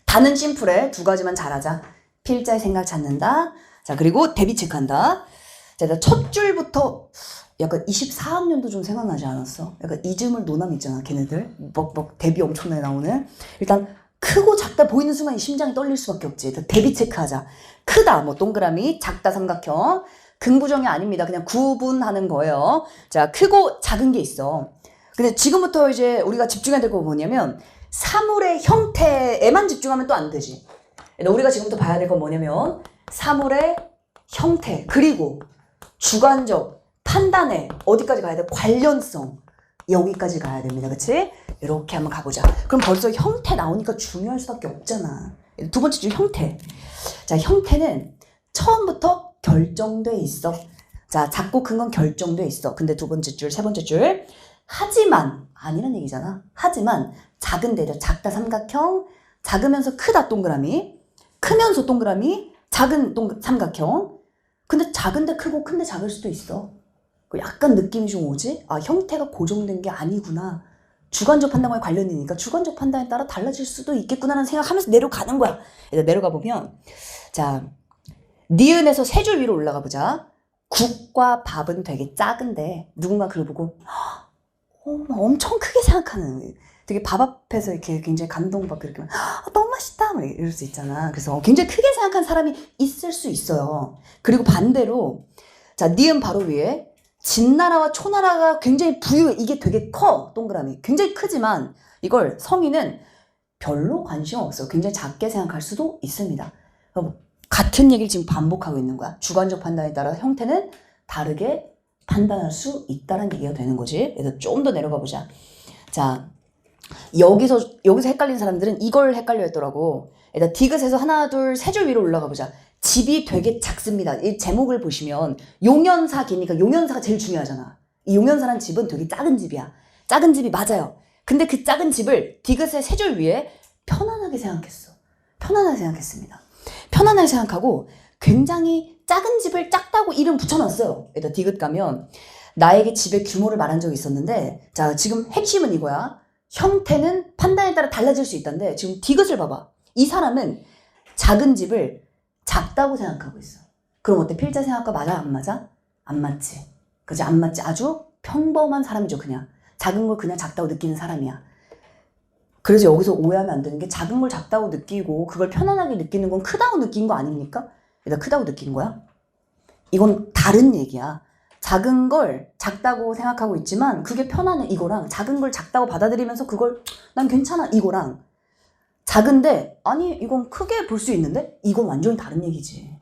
다는 심플해. 두 가지만 잘하자. 필자의 생각 찾는다. 자, 그리고 대비 체크한다. 자, 일단 첫 줄부터 약간 24학년도 좀 생각나지 않았어? 약간 이즈물 노남 있잖아, 걔네들. 막 대비 엄청나게 나오는. 일단 크고 작다 보이는 순간 심장이 떨릴 수밖에 없지. 일단 대비 체크하자. 크다, 뭐 동그라미, 작다 삼각형. 긍부정이 아닙니다. 그냥 구분하는 거예요. 자, 크고 작은 게 있어. 근데 지금부터 이제 우리가 집중해야 될 거 뭐냐면 사물의 형태에만 집중하면 또 안 되지. 우리가 지금부터 봐야 될 건 뭐냐면 사물의 형태 그리고 주관적 판단에 어디까지 가야 돼? 관련성 여기까지 가야 됩니다. 그치? 이렇게 한번 가보자. 그럼 벌써 형태 나오니까 중요할 수밖에 없잖아. 두 번째 줄 형태. 자, 형태는 처음부터 결정돼 있어. 자, 작고 큰 건 결정돼 있어. 근데 두 번째 줄, 세 번째 줄. 하지만, 아니란 얘기잖아. 하지만, 작은데, 작다 삼각형, 작으면서 크다 동그라미, 크면서 동그라미, 작은 삼각형. 근데 작은데 크고 큰데 작을 수도 있어. 약간 느낌이 좀 오지? 아, 형태가 고정된 게 아니구나. 주관적 판단과의 관련이니까 주관적 판단에 따라 달라질 수도 있겠구나라는 생각하면서 내려가는 거야. 일단 내려가 보면, 자, 니은에서 세 줄 위로 올라가 보자. 국과 밥은 되게 작은데 누군가 그걸 보고 엄청 크게 생각하는, 되게 밥 앞에서 이렇게 굉장히 감동받고 이렇게 너무 맛있다 막 이럴 수 있잖아. 그래서 굉장히 크게 생각한 사람이 있을 수 있어요. 그리고 반대로 자, 니은 바로 위에 진나라와 초나라가 굉장히 부유해. 이게 되게 커. 동그라미 굉장히 크지만 이걸 성인은 별로 관심 없어. 굉장히 작게 생각할 수도 있습니다. 같은 얘기를 지금 반복하고 있는 거야. 주관적 판단에 따라 형태는 다르게 판단할 수 있다는 얘기가 되는 거지. 그래서 좀 더 내려가 보자. 자, 여기서 헷갈린 사람들은 이걸 헷갈려 했더라고. 일단 디귿에서 하나, 둘, 세 줄 위로 올라가 보자. 집이 되게 작습니다. 이 제목을 보시면 용연사기니까 용연사가 제일 중요하잖아. 이 용연사란 집은 되게 작은 집이야. 작은 집이 맞아요. 근데 그 작은 집을 디귿의 세 줄 위에 편안하게 생각했어. 편안하게 생각했습니다. 편안하게 생각하고 굉장히 작은 집을 작다고 이름 붙여놨어요. 일단 디귿 가면 나에게 집의 규모를 말한 적이 있었는데, 자, 지금 핵심은 이거야. 형태는 판단에 따라 달라질 수 있다는데 지금 디귿을 봐봐. 이 사람은 작은 집을 작다고 생각하고 있어. 그럼 어때? 필자 생각과 맞아? 안 맞아? 안 맞지. 그지? 안 맞지. 아주 평범한 사람이죠. 그냥 작은 걸 그냥 작다고 느끼는 사람이야. 그래서 여기서 오해하면 안 되는 게 작은 걸 작다고 느끼고 그걸 편안하게 느끼는 건 크다고 느낀 거 아닙니까? 일단 크다고 느낀 거야? 이건 다른 얘기야. 작은 걸 작다고 생각하고 있지만 그게 편안해 이거랑, 작은 걸 작다고 받아들이면서 그걸 난 괜찮아 이거랑, 작은데 아니 이건 크게 볼 수 있는데 이건 완전히 다른 얘기지.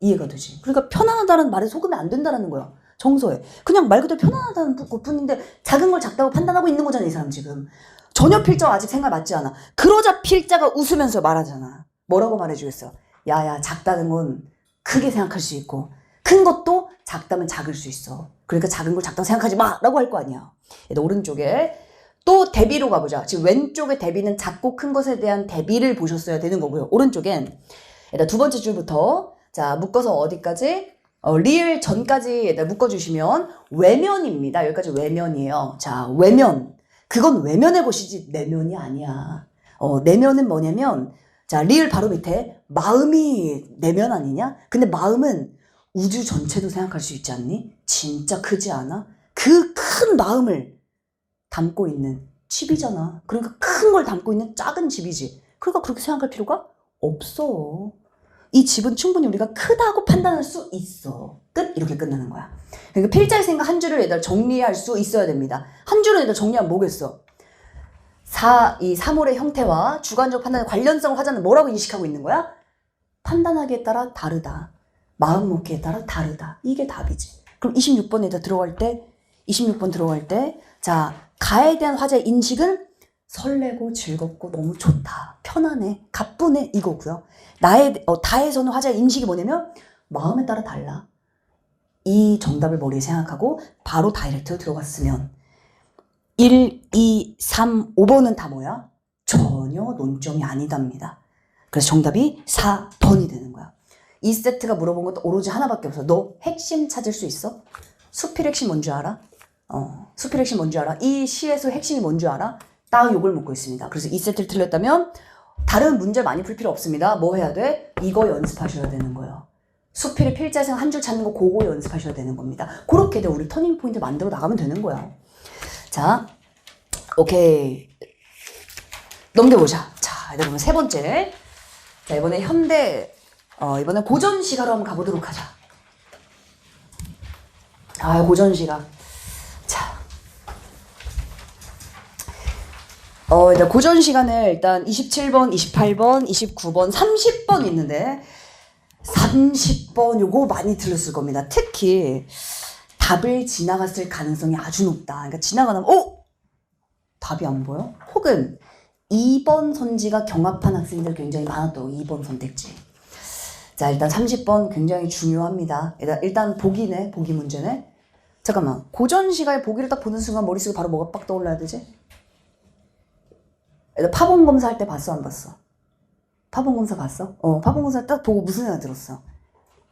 이해가 되지? 그러니까 편안하다는 말에 속으면 안 된다는 거야. 정서에 그냥 말 그대로 편안하다는 것뿐인데 작은 걸 작다고 판단하고 있는 거잖아 이 사람 지금. 전혀 필자와 아직 생각 맞지 않아. 그러자 필자가 웃으면서 말하잖아. 뭐라고 말해주겠어? 야야, 작다는 건 크게 생각할 수 있고 큰 것도 작다면 작을 수 있어. 그러니까 작은 걸 작다고 생각하지 마 라고 할 거 아니야. 오른쪽에 또 대비로 가보자. 지금 왼쪽의 대비는 작고 큰 것에 대한 대비를 보셨어야 되는 거고요. 오른쪽엔 일단 두 번째 줄부터 자 묶어서 어디까지? 리을 전까지 묶어주시면 외면입니다. 여기까지 외면이에요. 자, 외면. 그건 외면해 보시지 내면이 아니야. 내면은 뭐냐면, 자, 리을 바로 밑에 마음이 내면 아니냐? 근데 마음은 우주 전체도 생각할 수 있지 않니? 진짜 크지 않아? 그 큰 마음을 담고 있는 집이잖아. 그러니까 큰 걸 담고 있는 작은 집이지. 그러니까 그렇게 생각할 필요가 없어. 이 집은 충분히 우리가 크다고 판단할 수 있어. 끝. 이렇게 끝나는 거야. 그러니까 필자의 생각 한 줄을 얘들 정리할 수 있어야 됩니다. 한 줄은 얘들 정리하면 뭐겠어? 이 사물의 형태와 주관적 판단의 관련성을 화자는 뭐라고 인식하고 있는 거야? 판단하기에 따라 다르다. 마음 먹기에 따라 다르다. 이게 답이지. 그럼 26번에다 들어갈 때, 26번 들어갈 때, 자, 가에 대한 화자의 인식은 설레고 즐겁고 너무 좋다. 편안해. 가뿐해. 이거고요. 다에서는 화자의 인식이 뭐냐면 마음에 따라 달라. 이 정답을 머리에 생각하고 바로 다이렉트로 들어갔으면 1, 2, 3, 5번은 다 뭐야? 전혀 논점이 아니답니다. 그래서 정답이 4번이 되는 거야. 이 세트가 물어본 것도 오로지 하나밖에 없어. 너 핵심 찾을 수 있어? 수필 핵심 뭔지 알아? 수필 핵심 뭔지 알아? 이 시에서 핵심이 뭔지 알아? 딱 요걸 묻고 있습니다. 그래서 이 세트를 틀렸다면 다른 문제 많이 풀 필요 없습니다. 뭐 해야 돼? 이거 연습하셔야 되는 거예요. 수필의 필자생 한 줄 찾는 거 그거 연습하셔야 되는 겁니다. 그렇게 돼 우리 터닝 포인트 만들어 나가면 되는 거야. 자, 오케이. 넘겨보자. 자, 여러분 세 번째. 자, 이번에 현대, 이번에 고전 시가로 한번 가보도록 하자. 아, 고전 시각. 자. 일단 고전 시간을 일단 27번, 28번, 29번, 30번 있는데 30번 요거 많이 들었을 겁니다. 특히 답을 지나갔을 가능성이 아주 높다. 그러니까 지나가면 답이 안 보여? 혹은 2번 선지가 경합한 학생들 굉장히 많았다고. 2번 선택지. 자, 일단 30번 굉장히 중요합니다. 일단 보기네. 보기 문제네. 잠깐만. 고전 시간에 보기를 딱 보는 순간 머릿속에 바로 뭐가 빡 떠올라야 되지? 파본 검사할 때 봤어, 안 봤어? 파본 검사 봤어? 파본 검사 딱 보고 무슨 생각 들었어?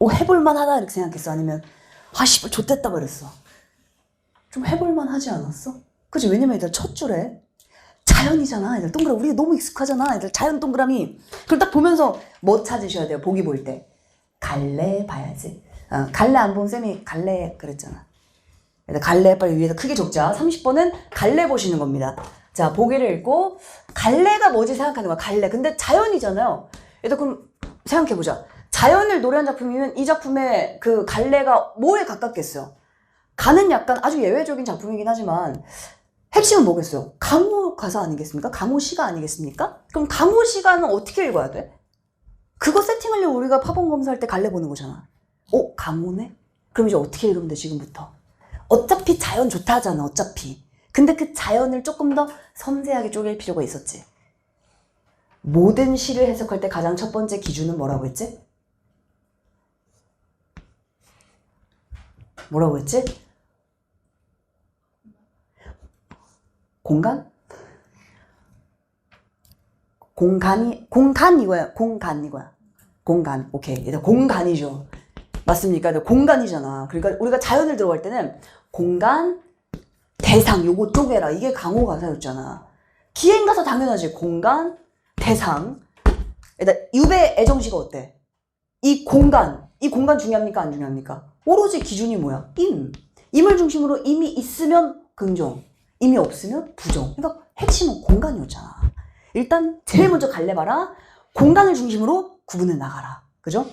해볼만 하다 이렇게 생각했어? 아니면 씨발 좆됐다 그랬어? 좀 해볼만 하지 않았어? 그치? 왜냐면 얘들 첫 줄에 자연이잖아. 얘들 동그라미 우리가 너무 익숙하잖아. 얘들 자연 동그라미. 그럼 딱 보면서 뭐 찾으셔야 돼요? 보기 볼 때 갈래 봐야지. 갈래 안 보면 쌤이 갈래 그랬잖아. 갈래 빨리 위에다 크게 적자. 30번은 갈래 보시는 겁니다. 자, 보기를 읽고 갈래가 뭐지 생각하는 거야. 갈래. 근데 자연이잖아요. 얘들 그럼 생각해보자. 자연을 노래한 작품이면 이 작품의 그 갈래가 뭐에 가깝겠어요? 가는 약간 아주 예외적인 작품이긴 하지만 핵심은 뭐겠어요? 강호 가사 아니겠습니까? 강호 시가 아니겠습니까? 그럼 강호 시가는 어떻게 읽어야 돼? 그거 세팅하려고 우리가 파본 검사할 때 갈래 보는 거잖아. 강호네? 그럼 이제 어떻게 읽으면 돼, 지금부터? 어차피 자연 좋다 하잖아, 어차피. 근데 그 자연을 조금 더 섬세하게 쪼갤 필요가 있었지. 모든 시를 해석할 때 가장 첫 번째 기준은 뭐라고 했지? 뭐라고 했지? 공간? 공간 이거야. 공간. 오케이. 일단 공간이죠. 맞습니까? 공간이잖아. 그러니까 우리가 자연을 들어갈 때는 공간, 대상 요거 쪼개라. 이게 강호 가사였잖아. 기행 가사 당연하지. 공간, 대상. 일단 유배 애정시가 어때? 이 공간 중요합니까? 안 중요합니까? 오로지 기준이 뭐야? 임을 중심으로 임이 있으면 긍정, 임이 없으면 부정. 그러니까 핵심은 공간이었잖아. 일단 제일 먼저 갈래 봐라. 공간을 중심으로 구분해 나가라. 그죠?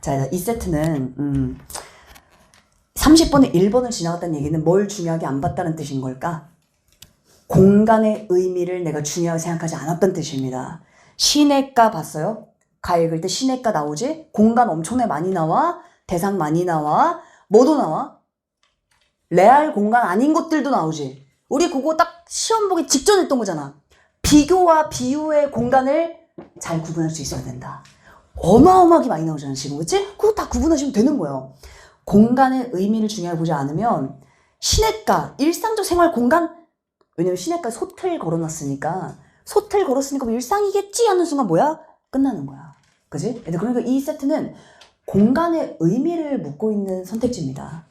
자, 이 세트는 30번에 1번을 지나갔다는 얘기는 뭘 중요하게 안 봤다는 뜻인 걸까? 공간의 의미를 내가 중요하게 생각하지 않았던 뜻입니다. 시내가 봤어요? 가 읽을 때 시내가 나오지? 공간 엄청나게 많이 나와. 대상 많이 나와. 뭐도 나와? 레알 공간 아닌 것들도 나오지. 우리 그거 딱 시험 보기 직전에 했던 거잖아. 비교와 비유의 공간을 잘 구분할 수 있어야 된다. 어마어마하게 많이 나오잖아, 지금. 그치? 그거 다 구분하시면 되는 거예요. 공간의 의미를 중요하게 보지 않으면 시내가, 일상적 생활 공간? 왜냐면 시내가에 소틀 걸어놨으니까 뭐 일상이겠지 하는 순간 뭐야? 끝나는 거야. 그지? 그러니까 이 세트는 공간의 의미를 묻고 있는 선택지입니다.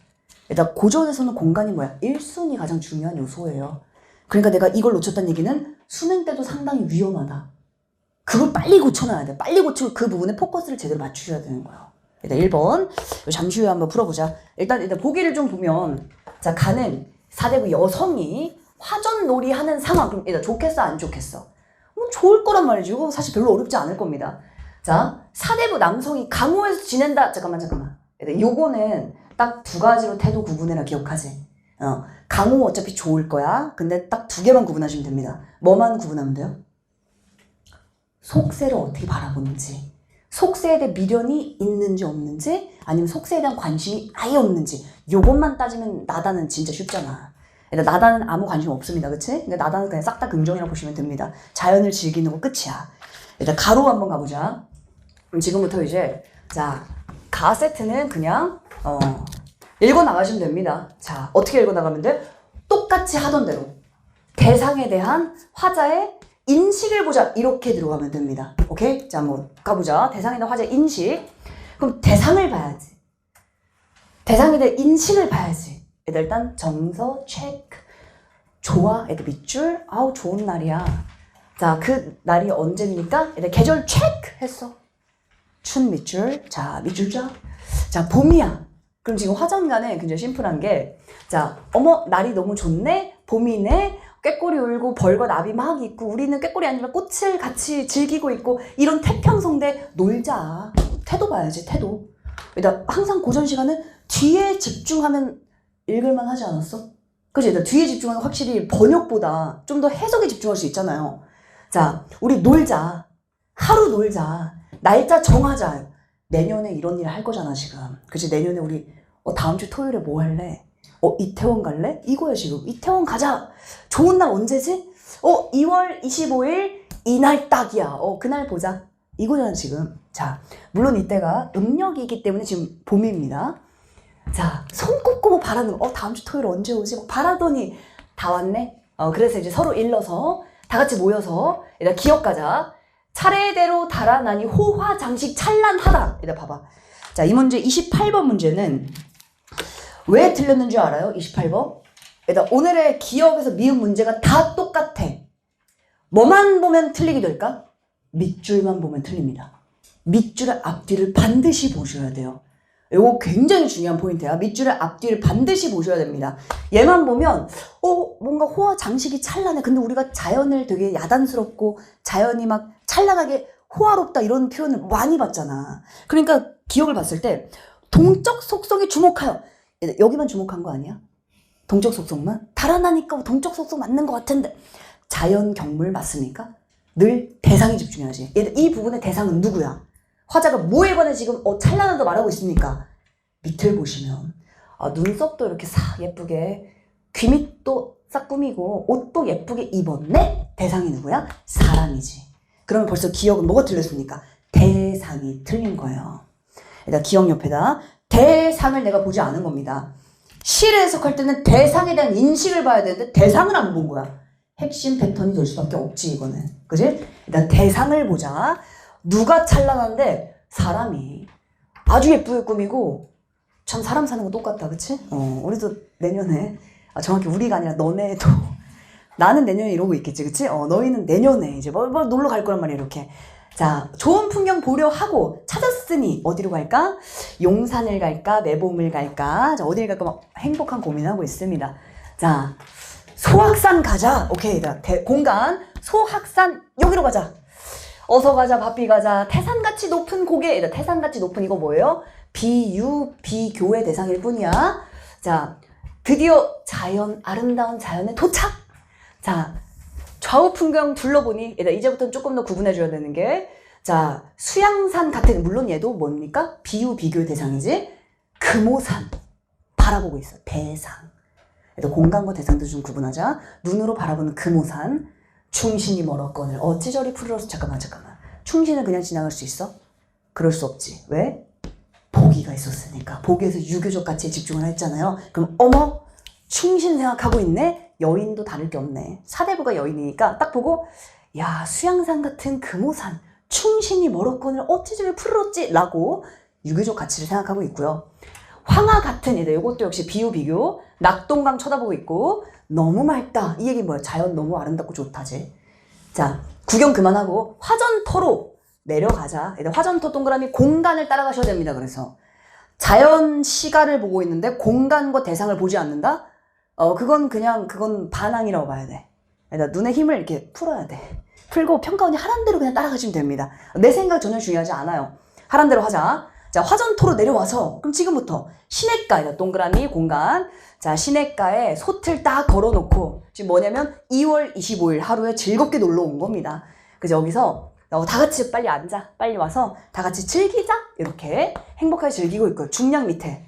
일단 고전에서는 공간이 뭐야? 1순위 가장 중요한 요소예요. 그러니까 내가 이걸 놓쳤다는 얘기는 수능 때도 상당히 위험하다. 그걸 빨리 고쳐놔야 돼. 빨리 고치고 그 부분에 포커스를 제대로 맞추셔야 되는 거예요. 일단 1번 잠시 후에 한번 풀어보자. 일단 보기를 좀 보면 자, 가는 4대부 여성이 화전놀이 하는 상황. 그럼 일단 좋겠어 안 좋겠어? 뭐 좋을 거란 말이지. 이거 사실 별로 어렵지 않을 겁니다. 자, 4대부 남성이 강호에서 지낸다. 잠깐만. 요거는 딱 두 가지로 태도 구분해라. 기억하지? 강호 어차피 좋을 거야. 근데 딱 두 개만 구분하시면 됩니다. 뭐만 구분하면 돼요? 속세를 어떻게 바라보는지, 속세에 대해 미련이 있는지 없는지, 아니면 속세에 대한 관심이 아예 없는지. 요것만 따지면 나다는 진짜 쉽잖아. 나다는 아무 관심 없습니다. 그치? 근데 나다는 그냥 싹 다 긍정이라고 보시면 됩니다. 자연을 즐기는 거 끝이야. 일단 가로 한번 가보자. 그럼 지금부터 이제 자, 가 세트는 그냥 읽어 나가시면 됩니다. 자, 어떻게 읽어 나가면 돼? 똑같이 하던 대로 대상에 대한 화자의 인식을 보자. 이렇게 들어가면 됩니다. 오케이? 자, 한번 가보자. 대상에 대한 화자의 인식. 그럼 대상을 봐야지. 대상에 대한 인식을 봐야지. 일단 정서 체크. 좋아. 애들 밑줄. 아우 좋은 날이야. 자, 그 날이 언제입니까? 일단 계절 체크 했어. 춘 밑줄. 자, 밑줄자. 자, 봄이야. 그럼 지금 화전간에 굉장히 심플한 게, 자, 어머 날이 너무 좋네. 봄이네. 꾀꼬리 울고 벌과 나비 막 있고 우리는 꾀꼬리 아니라 꽃을 같이 즐기고 있고 이런 태평성대 놀자. 태도 봐야지. 태도. 일단 항상 고전 시간은 뒤에 집중하면 읽을만 하지 않았어? 그치? 뒤에 집중하면 확실히 번역보다 좀 더 해석에 집중할 수 있잖아요. 자, 우리 놀자. 하루 놀자. 날짜 정하자. 내년에 이런 일 할 거잖아, 지금. 그치? 내년에 우리 다음 주 토요일에 뭐 할래? 이태원 갈래? 이거야, 지금. 이태원 가자. 좋은 날 언제지? 2월 25일 이날 딱이야. 그날 보자. 이거잖아, 지금. 자, 물론 이때가 음력이기 때문에 지금 봄입니다. 자, 손 꼽고 바라는 거. 다음 주 토요일 언제 오지? 막 바라더니 다 왔네? 그래서 이제 서로 일러서 다 같이 모여서 일단 기억하자. 차례대로 달아나니 호화장식 찬란하다. 일단 봐봐. 자, 이 문제 28번 문제는 왜 틀렸는 줄 알아요? 28번. 일단 오늘의 기억에서 미운 문제가 다 똑같아. 뭐만 보면 틀리게 될까? 밑줄만 보면 틀립니다. 밑줄의 앞뒤를 반드시 보셔야 돼요. 이거 굉장히 중요한 포인트야. 밑줄의 앞뒤를 반드시 보셔야 됩니다. 얘만 보면 뭔가 호화장식이 찬란해. 근데 우리가 자연을 되게 야단스럽고 자연이 막 찬란하게 호화롭다 이런 표현을 많이 봤잖아. 그러니까 기억을 봤을 때 동적 속성에 주목하여. 여기만 주목한 거 아니야? 동적 속성만? 달아나니까 동적 속성 맞는 것 같은데 자연 경물 맞습니까? 늘 대상에 집중해야지. 이 부분의 대상은 누구야? 화자가 뭐에 관해 지금 찬란하다 말하고 있습니까? 밑을 보시면 눈썹도 이렇게 싹 예쁘게 귀밑도 싹 꾸미고 옷도 예쁘게 입었네? 대상이 누구야? 사람이지. 그러면 벌써 기억은 뭐가 틀렸습니까? 대상이 틀린 거예요. 일단 기억 옆에다 대상을 내가 보지 않은 겁니다. 시를 해석할 때는 대상에 대한 인식을 봐야 되는데 대상을 안 본 거야. 핵심 패턴이 될 수밖에 없지 이거는. 그지? 일단 대상을 보자. 누가 찬란한데 사람이 아주 예쁘게 꾸미고 참 사람 사는 거 똑같다. 그치? 우리도 내년에 정확히 우리가 아니라 너네도 나는 내년에 이러고 있겠지. 그치? 너희는 내년에 이제 뭘 놀러 갈 거란 말이야 이렇게. 자, 좋은 풍경 보려 하고 찾았으니 어디로 갈까? 용산을 갈까? 매봉을 갈까? 자, 어디를 갈까? 막 행복한 고민하고 있습니다. 자, 소학산 가자. 오케이. 공간 소학산 여기로 가자. 어서 가자. 바삐 가자. 태산같이 높은 고개. 태산같이 높은 이거 뭐예요? 비교의 대상일 뿐이야. 자, 드디어 아름다운 자연에 도착. 자, 좌우 풍경 둘러보니 이제부터는 조금 더 구분해줘야 되는 게, 자, 수양산 같은, 물론 얘도 뭡니까? 비교의 대상이지. 금오산 바라보고 있어. 대상. 공간과 대상도 좀 구분하자. 눈으로 바라보는 금오산. 충신이 멀었거늘 어찌저리 푸르러서. 잠깐만. 충신은 그냥 지나갈 수 있어? 그럴 수 없지. 왜? 보기가 있었으니까. 보기에서 유교적 가치에 집중을 했잖아요. 그럼 어머 충신 생각하고 있네? 여인도 다를 게 없네. 사대부가 여인이니까 딱 보고 야 수양산 같은 금오산 충신이 멀었거늘 어찌저리 푸르렀지? 라고 유교적 가치를 생각하고 있고요. 황하 같은 이것도 역시 비교 낙동강 쳐다보고 있고 너무 맑다. 이 얘기는 뭐야? 자연 너무 아름답고 좋다지. 자, 구경 그만하고 화전터로 내려가자. 화전터 동그라미 공간을 따라가셔야 됩니다. 그래서 자연 시가를 보고 있는데 공간과 대상을 보지 않는다? 그건 반항이라고 봐야 돼. 눈에 힘을 이렇게 풀어야 돼. 풀고 평가원이 하란 대로 그냥 따라가시면 됩니다. 내 생각 전혀 중요하지 않아요. 하란 대로 하자. 자, 화전토로 내려와서 그럼 지금부터 시냇가, 동그라미 공간. 자, 시냇가에 솥을 딱 걸어놓고 지금 뭐냐면 2월 25일 하루에 즐겁게 놀러 온 겁니다. 그래서 여기서 다 같이 빨리 앉아. 빨리 와서 다 같이 즐기자. 이렇게 행복하게 즐기고 있고요. 중량 밑에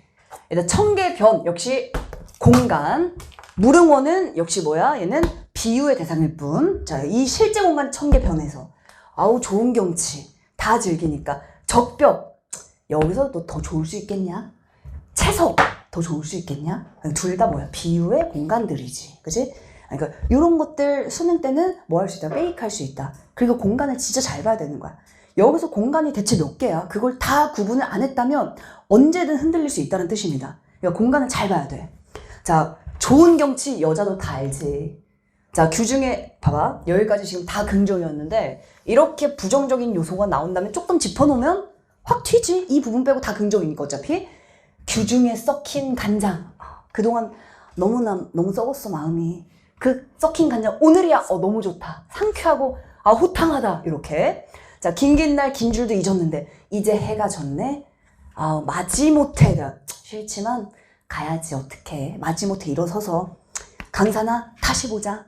일단 청계변 역시 공간. 무릉원은 역시 뭐야? 얘는 비유의 대상일 뿐. 자, 이 실제 공간 청계변에서 아우 좋은 경치 다 즐기니까. 적벽 여기서 또 더 좋을 수 있겠냐? 채석 더 좋을 수 있겠냐? 둘 다 뭐야? 비유의 공간들이지. 그치? 그러니까 이런 것들 수능 때는 뭐 할 수 있다? 페이크할 수 있다. 그리고 공간을 진짜 잘 봐야 되는 거야. 여기서 공간이 대체 몇 개야? 그걸 다 구분을 안 했다면 언제든 흔들릴 수 있다는 뜻입니다. 그러니까 공간을 잘 봐야 돼. 자, 좋은 경치 여자도 다 알지. 자, 규중에 봐봐. 여기까지 지금 다 긍정이었는데 이렇게 부정적인 요소가 나온다면 조금 짚어놓으면 확 튀지. 이 부분 빼고 다 긍정이니까 어차피. 규중에 썩힌 간장. 그동안 너무 썩었어 마음이. 그 썩힌 간장 오늘이야. 너무 좋다. 상쾌하고 호탕하다. 이렇게. 자, 긴 날 긴 줄도 잊었는데 이제 해가 졌네. 마지못해. 싫지만 가야지 어떡해. 마지못해 일어서서 강사나 다시 보자.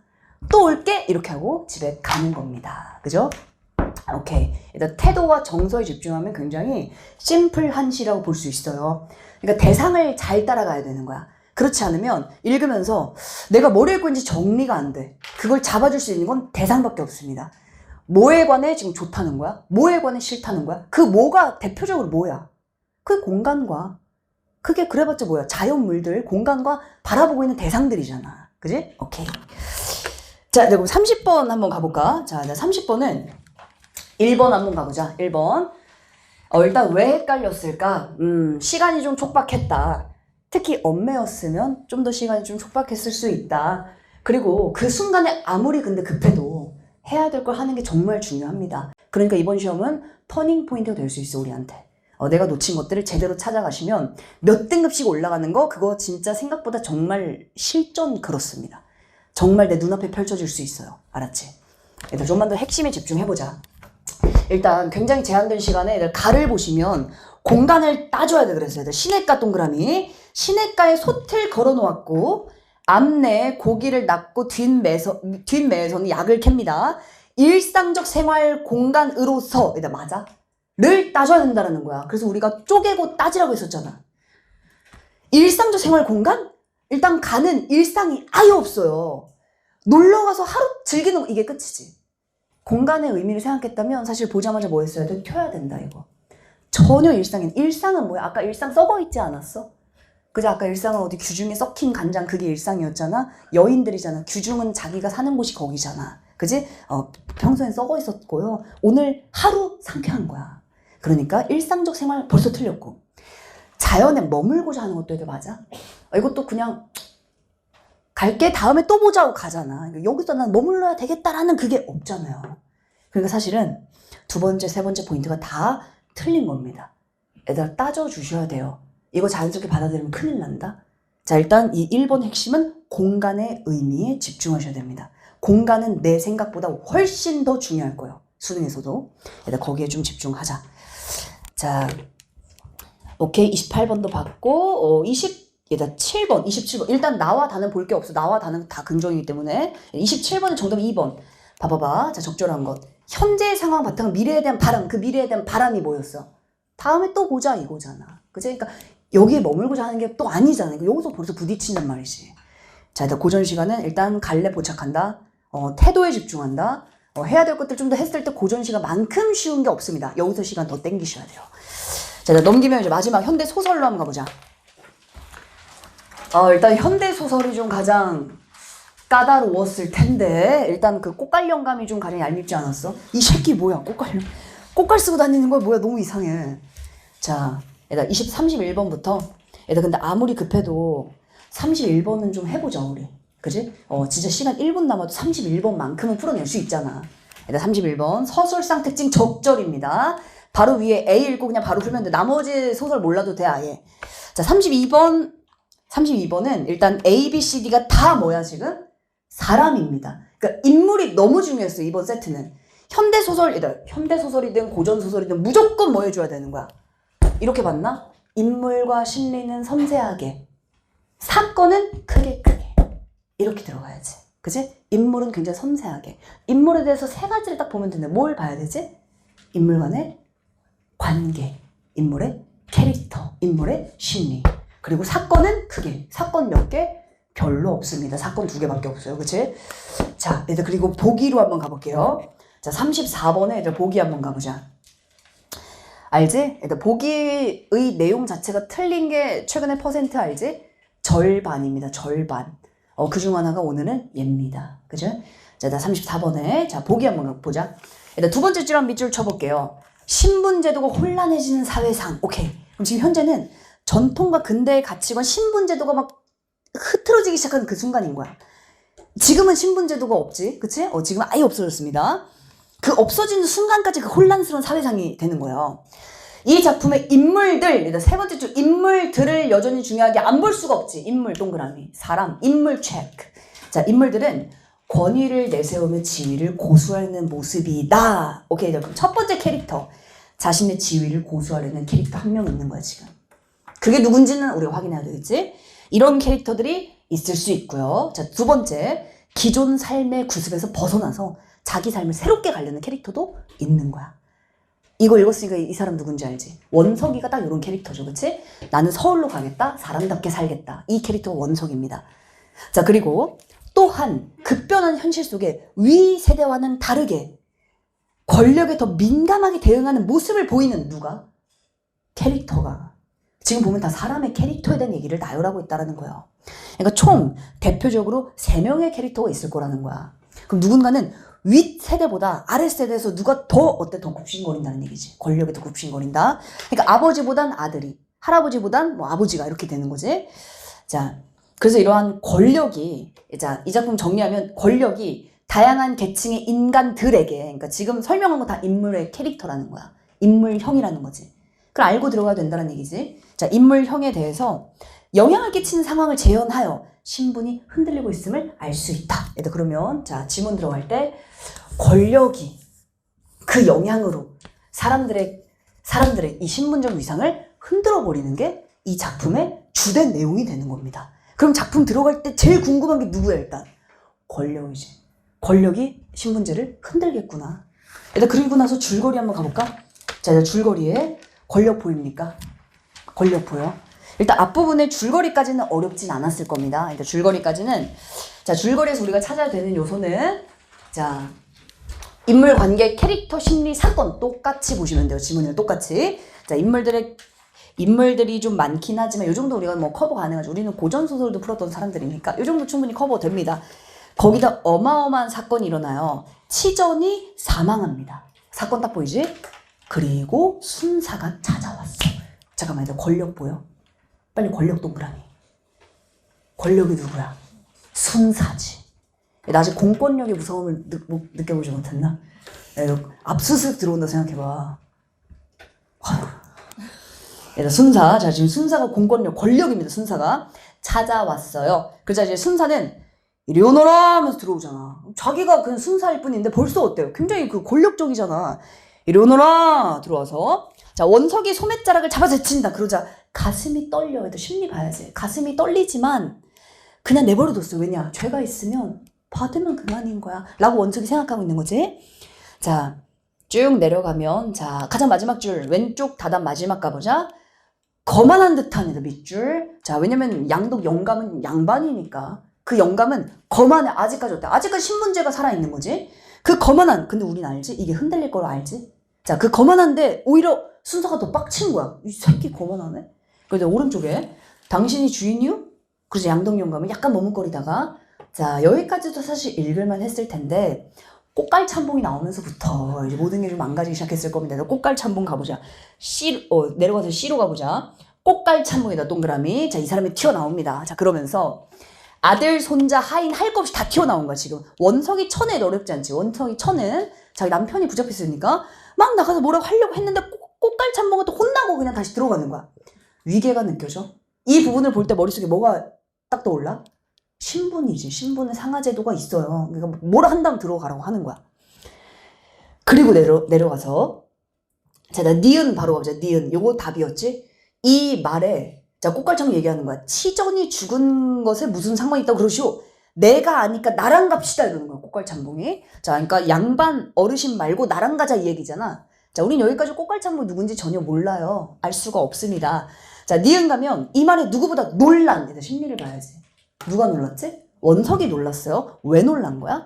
또 올게. 이렇게 하고 집에 가는 겁니다. 그죠? 오케이. 일단 태도와 정서에 집중하면 굉장히 심플한 시라고 볼 수 있어요. 그러니까 대상을 잘 따라가야 되는 거야. 그렇지 않으면 읽으면서 내가 뭘 읽고 있는지 정리가 안 돼. 그걸 잡아줄 수 있는 건 대상밖에 없습니다. 뭐에 관해 지금 좋다는 거야? 뭐에 관해 싫다는 거야? 그 뭐가 대표적으로 뭐야? 그 공간과 그게 그래봤자 뭐야? 자연물들, 공간과 바라보고 있는 대상들이잖아. 그지? 오케이. 자, 그럼 30번 한번 가볼까? 자, 30번은 1번 한번 가보자. 1번. 일단 왜 헷갈렸을까? 시간이 좀 촉박했다. 특히 엄매였으면 좀 더 시간이 좀 촉박했을 수 있다. 그리고 그 순간에 아무리 근데 급해도 해야 될 걸 하는 게 정말 중요합니다. 그러니까 이번 시험은 터닝 포인트가 될 수 있어, 우리한테. 내가 놓친 것들을 제대로 찾아가시면 몇 등급씩 올라가는 거, 그거 진짜 생각보다 정말 실전 그렇습니다. 정말 내 눈앞에 펼쳐질 수 있어요. 알았지? 얘들 좀만 더 핵심에 집중해보자. 일단 굉장히 제한된 시간에 얘들 가를 보시면 공간을 따줘야 돼. 그래서 얘들 시냇가 동그라미, 시냇가에 솥을 걸어 놓았고 앞내에 고기를 놨고 뒷매에서는 약을 캡니다. 일상적 생활 공간으로서, 얘들 맞아? 를 따져야 된다는 거야. 그래서 우리가 쪼개고 따지라고 했었잖아. 일상적 생활 공간? 일단 가는 일상이 아예 없어요. 놀러가서 하루 즐기는 거, 이게 끝이지. 공간의 의미를 생각했다면 사실 보자마자 뭐 했어야 돼? 켜야 된다, 이거. 전혀 일상은 뭐야? 아까 일상 썩어 있지 않았어? 그죠? 아까 일상은 어디 규중에 썩힌 간장, 그게 일상이었잖아? 여인들이잖아. 규중은 자기가 사는 곳이 거기잖아. 그지? 평소엔 썩어 있었고요. 오늘 하루 상쾌한 거야. 그러니까 일상적 생활 벌써 틀렸고. 자연에 머물고자 하는 것도 맞아? 이것도 그냥 갈게 다음에 또 보자 하고 가잖아. 여기서 난 머물러야 되겠다라는 그게 없잖아요. 그러니까 사실은 두 번째, 세 번째 포인트가 다 틀린 겁니다. 애들 따져주셔야 돼요. 이거 자연스럽게 받아들이면 큰일 난다. 자, 일단 이 1번 핵심은 공간의 의미에 집중하셔야 됩니다. 공간은 내 생각보다 훨씬 더 중요할 거예요. 수능에서도. 애들 거기에 좀 집중하자. 자, 오케이. 28번도 받고 27번. 일단 나와 다는 볼 게 없어. 나와 다는 다 긍정이기 때문에 27번은 정답 2번. 봐봐봐. 자, 적절한 것. 현재의 상황 바탕은 미래에 대한 바람. 그 미래에 대한 바람이 뭐였어? 다음에 또 보자 이거잖아. 그치? 그러니까 여기에 머물고자 하는 게 또 아니잖아. 여기서 벌써 부딪힌단 말이지. 자, 일단 고전 시간은 일단 갈래 포착한다. 태도에 집중한다. 해야 될 것들 좀 더 했을 때 고전 시간만큼 쉬운 게 없습니다. 여기서 시간 더 땡기셔야 돼요. 자, 넘기면 이제 마지막 현대 소설로 한번 가보자. 일단 현대 소설이 좀 가장 까다로웠을 텐데 일단 그 꽃갈 영감이 좀 가장 얄밉지 않았어? 이 새끼 뭐야? 꽃갈 쓰고 다니는 거야? 뭐야? 너무 이상해. 자, 일단 31번부터 일단 근데 아무리 급해도 31번은 좀 해보자 우리. 그지? 진짜 시간 1분 남아도 31번만큼은 풀어낼 수 있잖아. 일단 31번 서술상 특징 적절입니다. 바로 위에 A 읽고 그냥 바로 풀면 돼. 나머지 소설 몰라도 돼 아예. 자, 32번은 일단 A, B, C, D가 다 뭐야 지금? 사람입니다. 그러니까 인물이 너무 중요했어 이번 세트는. 현대소설이든 고전소설이든 무조건 뭐 해줘야 되는 거야? 이렇게 봤나? 인물과 심리는 섬세하게, 사건은 크게 이렇게 들어가야지. 그치? 인물은 굉장히 섬세하게. 인물에 대해서 세 가지를 딱 보면 되는데 뭘 봐야 되지? 인물 간의 관계, 인물의 캐릭터, 인물의 심리. 그리고 사건은 크게. 사건 몇 개? 별로 없습니다. 사건 2개밖에 없어요. 그치? 자, 얘들 그리고 보기로 한번 가볼게요. 자, 34번에 얘들 보기 한번 가보자. 알지? 얘들 보기의 내용 자체가 틀린 게 최근에 퍼센트 알지? 절반입니다. 절반. 그중 하나가 오늘은 얘입니다. 그죠? 자, 34번에 자, 보기 한번 보자. 일단 두 번째 줄 한 밑줄 쳐볼게요. 신분제도가 혼란해지는 사회상. 오케이. 그럼 지금 현재는 전통과 근대의 가치관, 신분제도가 막 흐트러지기 시작하는 그 순간인 거야. 지금은 신분제도가 없지. 그치? 지금 아예 없어졌습니다. 그 없어지는 순간까지 그 혼란스러운 사회상이 되는 거예요. 이 작품의 인물들, 일단 세 번째 줄 인물들을 여전히 중요하게 안 볼 수가 없지. 인물 동그라미, 사람, 인물 체크. 자, 인물들은 권위를 내세우며 지위를 고수하는 모습이다. 오케이, 그럼 첫 번째 캐릭터. 자신의 지위를 고수하려는 캐릭터 한 명 있는 거야, 지금. 그게 누군지는 우리가 확인해야 되겠지? 이런 캐릭터들이 있을 수 있고요. 자, 두 번째, 기존 삶의 구습에서 벗어나서 자기 삶을 새롭게 가려는 캐릭터도 있는 거야. 이거 읽었으니까 이 사람 누군지 알지? 원석이가 딱 이런 캐릭터죠. 그치? 나는 서울로 가겠다. 사람답게 살겠다. 이 캐릭터가 원석입니다. 자, 그리고 또한 급변한 현실 속에 위 세대와는 다르게 권력에 더 민감하게 대응하는 모습을 보이는 누가? 캐릭터가. 지금 보면 다 사람의 캐릭터에 대한 얘기를 나열하고 있다는 거예요. 그러니까 총 대표적으로 3명의 캐릭터가 있을 거라는 거야. 그럼 누군가는 윗세대보다 아랫세대에서 누가 더 굽신거린다는 얘기지. 권력에 더 굽신거린다. 그러니까 아버지보단 아들이, 할아버지보단 뭐 아버지가 이렇게 되는 거지. 자, 그래서 이러한 권력이, 자, 이 작품 정리하면 권력이 다양한 계층의 인간들에게, 그러니까 지금 설명한 거 다 인물의 캐릭터라는 거야. 인물형이라는 거지. 그걸 알고 들어가야 된다는 얘기지. 자, 인물형에 대해서 영향을 끼치는 상황을 재현하여 신분이 흔들리고 있음을 알 수 있다. 그러면 자, 지문 들어갈 때 권력이 그 영향으로 사람들의 이 신분적 위상을 흔들어 버리는 게 이 작품의 주된 내용이 되는 겁니다. 그럼 작품 들어갈 때 제일 궁금한 게 누구야? 일단 권력이지. 권력이 신분제를 흔들겠구나. 그리고 나서 줄거리 한번 가볼까? 자, 줄거리에 권력 보입니까? 권력 보여? 일단 앞부분의 줄거리까지는 어렵진 않았을 겁니다. 일단 줄거리까지는, 자, 줄거리에서 우리가 찾아야 되는 요소는, 자, 인물 관계, 캐릭터, 심리, 사건 똑같이 보시면 돼요. 지문을 똑같이. 자, 인물들이 좀 많긴 하지만 요 정도 우리가 뭐 커버 가능하죠. 우리는 고전 소설도 풀었던 사람들이니까 요 정도 충분히 커버 됩니다. 거기다 어마어마한 사건이 일어나요. 치전이 사망합니다. 사건 딱 보이지? 그리고 순사가 찾아왔어. 잠깐만, 이제 권력 보여? 빨리 권력 동그라미. 권력이 누구야? 순사지. 나 아직 공권력의 무서움을 느껴보지 못했나? 압수수색 들어온다 생각해봐. 순사. 자, 지금 순사가 공권력, 권력입니다. 순사가 찾아왔어요. 그래서 이제 순사는 이리 오너라 하면서 들어오잖아. 자기가 그냥 순사일 뿐인데 벌써 어때요? 굉장히 그 권력적이잖아. 이리 오너라 들어와서, 자, 원석이 소매자락을 잡아 제친다. 그러자 가슴이 떨려. 얘도 심리 봐야지. 가슴이 떨리지만 그냥 내버려뒀어. 왜냐? 죄가 있으면 받으면 그만인 거야 라고 원석이 생각하고 있는 거지. 자, 쭉 내려가면, 자, 가장 마지막 줄 왼쪽 다단 마지막 가보자. 거만한 듯한 애들 밑줄. 자, 왜냐면 양독 영감은 양반이니까 그 영감은 거만해. 아직까지 어때? 아직까지 신분제가 살아있는 거지. 그 거만한, 근데 우린 알지? 이게 흔들릴 걸 알지? 자, 그 거만한데 오히려 순서가 더 빡친 거야. 이 새끼 거만하네. 그래서 오른쪽에 당신이 주인이요? 그래서 양독 영감은 약간 머뭇거리다가, 자, 여기까지도 사실 읽을만 했을 텐데 꽃갈 참봉이 나오면서부터 이제 모든 게 좀 망가지기 시작했을 겁니다. 꽃갈 참봉 가보자. 내려가서 C로 가보자. 꽃갈 참봉이다. 동그라미. 자, 이 사람이 튀어나옵니다. 자, 그러면서 아들, 손자, 하인 할 것 없이 다 튀어나온 거야, 지금. 원석이 천에 어렵지 않지. 원석이 천은 자기 남편이 붙잡혔으니까 막 나가서 뭐라고 하려고 했는데 꽃갈 참봉은 또 혼나고 그냥 다시 들어가는 거야. 위계가 느껴져. 이 부분을 볼 때 머릿속에 뭐가 딱 떠올라? 신분이지. 신분의 상하제도가 있어요. 그러니까 뭐라 한다면 들어가라고 하는 거야. 그리고 내려가서, 자, 나 니은 바로 가보자. 니은. 요거 답이었지? 이 말에, 자, 꽃갈참 얘기하는 거야. 치전이 죽은 것에 무슨 상관이 있다고 그러시오. 내가 아니까 나랑 갑시다 이러는 거야. 꽃갈참봉이. 자, 그러니까 양반 어르신 말고 나랑 가자 이 얘기잖아. 자, 우린 여기까지 꽃갈참봉이 누군지 전혀 몰라요. 알 수가 없습니다. 자, 니은 가면 이 말에 누구보다 놀란, 심리를 봐야지. 누가 놀랐지? 원석이 놀랐어요. 왜 놀란 거야?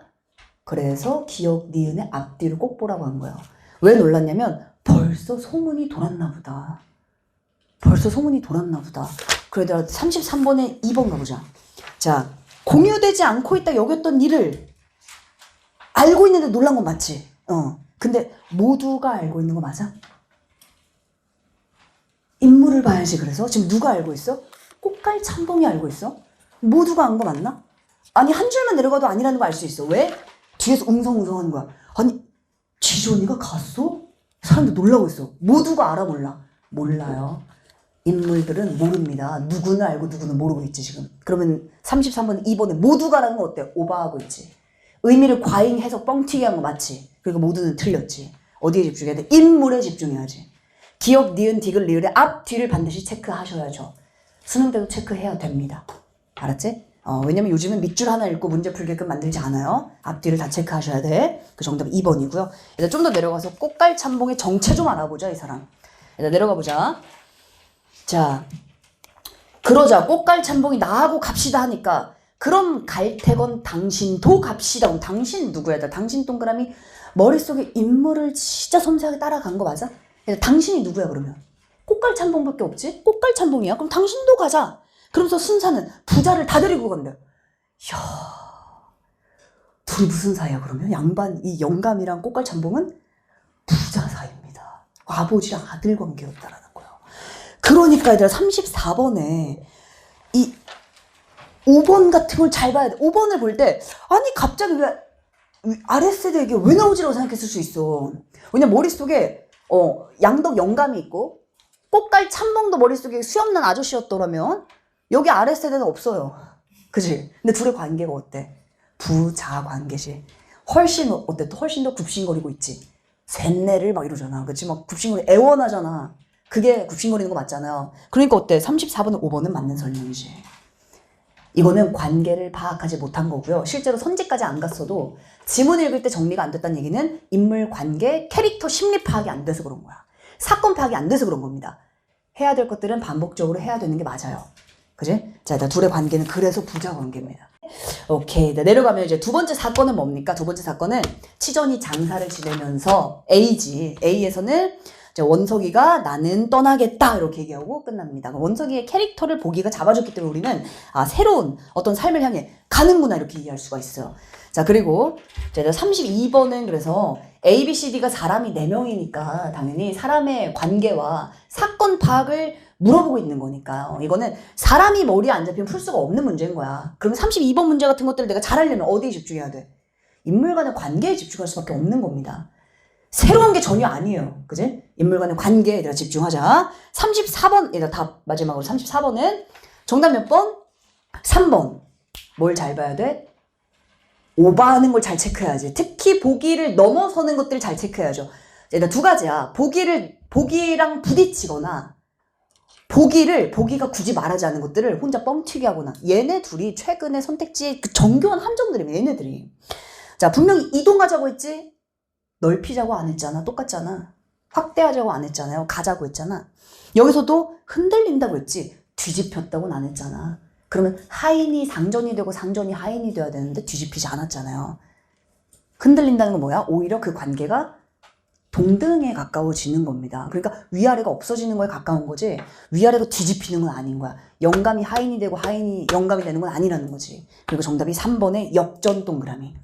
그래서 기억 니은의 앞뒤를 꼭 보라고 한 거예요. 왜 놀랐냐면 벌써 소문이 돌았나 보다. 벌써 소문이 돌았나 보다. 그러더라. 33번에 2번 가보자. 자, 공유되지 않고 있다 여겼던 일을 알고 있는데 놀란 건 맞지? 근데 모두가 알고 있는 거 맞아? 인물을 봐야지. 그래서 지금 누가 알고 있어? 꽃갈 참봉이 알고 있어? 모두가 안 거 맞나? 아니, 한 줄만 내려가도 아니라는 거 알 수 있어. 왜? 뒤에서 웅성웅성 하는 거야. 아니, 지존이가 갔어? 사람들 놀라고 있어. 모두가 알아 몰라? 몰라요. 인물들은 모릅니다. 누구는 알고 누구는 모르고 있지 지금. 그러면 33번 2번에 모두가라는 건 어때? 오버하고 있지. 의미를 과잉해서 뻥튀기 한 거 맞지? 그리고 모두는 틀렸지. 어디에 집중해야 돼? 인물에 집중해야지. 기역, 니은, 디귿, 리을의 앞, 뒤를 반드시 체크하셔야죠. 수능 때도 체크해야 됩니다. 알았지? 왜냐면 요즘은 밑줄 하나 읽고 문제 풀게끔 만들지 않아요. 앞뒤를 다 체크하셔야 돼. 그 정답 2번이고요. 일단 좀 더 내려가서 꽃갈 참봉의 정체 좀 알아보자, 이 사람. 일단 내려가 보자. 자, 그러자 꽃갈 참봉이 나하고 갑시다 하니까 그럼 갈태건 당신도 갑시다. 그럼 당신 누구야? 당신 동그라미 머릿속에 인물을 진짜 섬세하게 따라간 거 맞아? 당신이 누구야 그러면? 꽃갈 참봉밖에 없지? 꽃갈 참봉이야? 그럼 당신도 가자. 그러면서 순사는 부자를 다 데리고 간대. 이야, 둘이 무슨 사이야 그러면? 양반 이 영감이랑 꽃갈 참봉은 부자 사이입니다. 아버지랑 아들 관계였다라는 거예요. 그러니까 얘들아 34번에 이 5번 같은 걸 잘 봐야 돼. 5번을 볼 때 아니 갑자기 왜 아랫세대 얘기 왜 나오지라고 생각했을 수 있어. 왜냐면 머릿속에 양덕 영감이 있고 꽃갈 참봉도 머릿속에 수염난 아저씨였더라면 여기 아랫세대는 없어요. 그치? 근데 둘의 관계가 어때? 부자 관계지. 훨씬 어때? 또 훨씬 더 굽신거리고 있지. 셋내를 막 이러잖아. 그치? 막 굽신거리 애원하잖아. 그게 굽신거리는 거 맞잖아요. 그러니까 어때? 34번, 5번은 맞는 설명이지. 이거는 관계를 파악하지 못한 거고요. 실제로 선지까지 안 갔어도 지문 읽을 때 정리가 안 됐다는 얘기는 인물 관계, 캐릭터 심리 파악이 안 돼서 그런 거야. 사건 파악이 안 돼서 그런 겁니다. 해야 될 것들은 반복적으로 해야 되는 게 맞아요. 그지? 자, 일단 둘의 관계는 그래서 부자 관계입니다. 오케이. 내려가면 이제 두 번째 사건은 뭡니까? 두 번째 사건은 치전이 장사를 지내면서 A지. A에서는 원석이가 나는 떠나겠다 이렇게 얘기하고 끝납니다. 원석이의 캐릭터를 보기가 잡아줬기 때문에 우리는 새로운 어떤 삶을 향해 가는구나 이렇게 이해할 수가 있어요. 자, 그리고 32번은 그래서 A, B, C, D가 사람이 4명이니까 당연히 사람의 관계와 사건 파악을 물어보고 있는 거니까요. 이거는 사람이 머리에 안 잡히면 풀 수가 없는 문제인 거야. 그럼 32번 문제 같은 것들을 내가 잘하려면 어디에 집중해야 돼? 인물 간의 관계에 집중할 수밖에 없는 겁니다. 새로운 게 전혀 아니에요. 그지? 인물 간의 관계에 내가 집중하자. 34번, 얘들아 다 마지막으로 34번은 정답 몇 번? 3번. 뭘 잘 봐야 돼? 오버하는 걸 잘 체크해야지. 특히 보기를 넘어서는 것들을 잘 체크해야죠. 얘들아 두 가지야. 보기랑 부딪히거나 보기가 굳이 말하지 않은 것들을 혼자 뻥튀기 하거나 얘네 둘이 최근에 선택지의 그 정교한 함정들이면 얘네들이. 자, 분명히 이동하자고 했지? 넓히자고 안 했잖아. 똑같잖아. 확대하자고 안 했잖아요. 가자고 했잖아. 여기서도 흔들린다고 했지. 뒤집혔다고는 안 했잖아. 그러면 하인이 상전이 되고 상전이 하인이 돼야 되는데 뒤집히지 않았잖아요. 흔들린다는 건 뭐야? 오히려 그 관계가 동등에 가까워지는 겁니다. 그러니까 위아래가 없어지는 거에 가까운 거지 위아래가 뒤집히는 건 아닌 거야. 영감이 하인이 되고 하인이 영감이 되는 건 아니라는 거지. 그리고 정답이 3번의 역전 동그라미.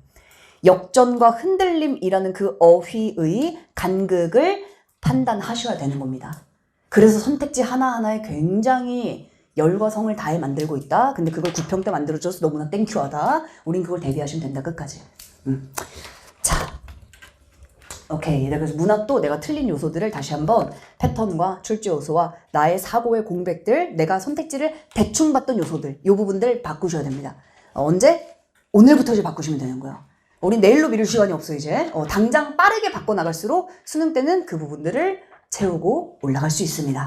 역전과 흔들림이라는 그 어휘의 간극을 판단하셔야 되는 겁니다. 그래서 선택지 하나하나에 굉장히 열과 성을 다해 만들고 있다. 근데 그걸 9평 때 만들어줘서 너무나 땡큐하다. 우린 그걸 대비하시면 된다. 끝까지. 자, 오케이. 그래서 문학도 내가 틀린 요소들을 다시 한번 패턴과 출제 요소와 나의 사고의 공백들, 내가 선택지를 대충 봤던 요소들, 이 부분들 바꾸셔야 됩니다. 언제? 오늘부터 이제 바꾸시면 되는 거예요. 우린 내일로 미룰 시간이 없어 이제. 당장 빠르게 바꿔나갈수록 수능 때는 그 부분들을 채우고 올라갈 수 있습니다.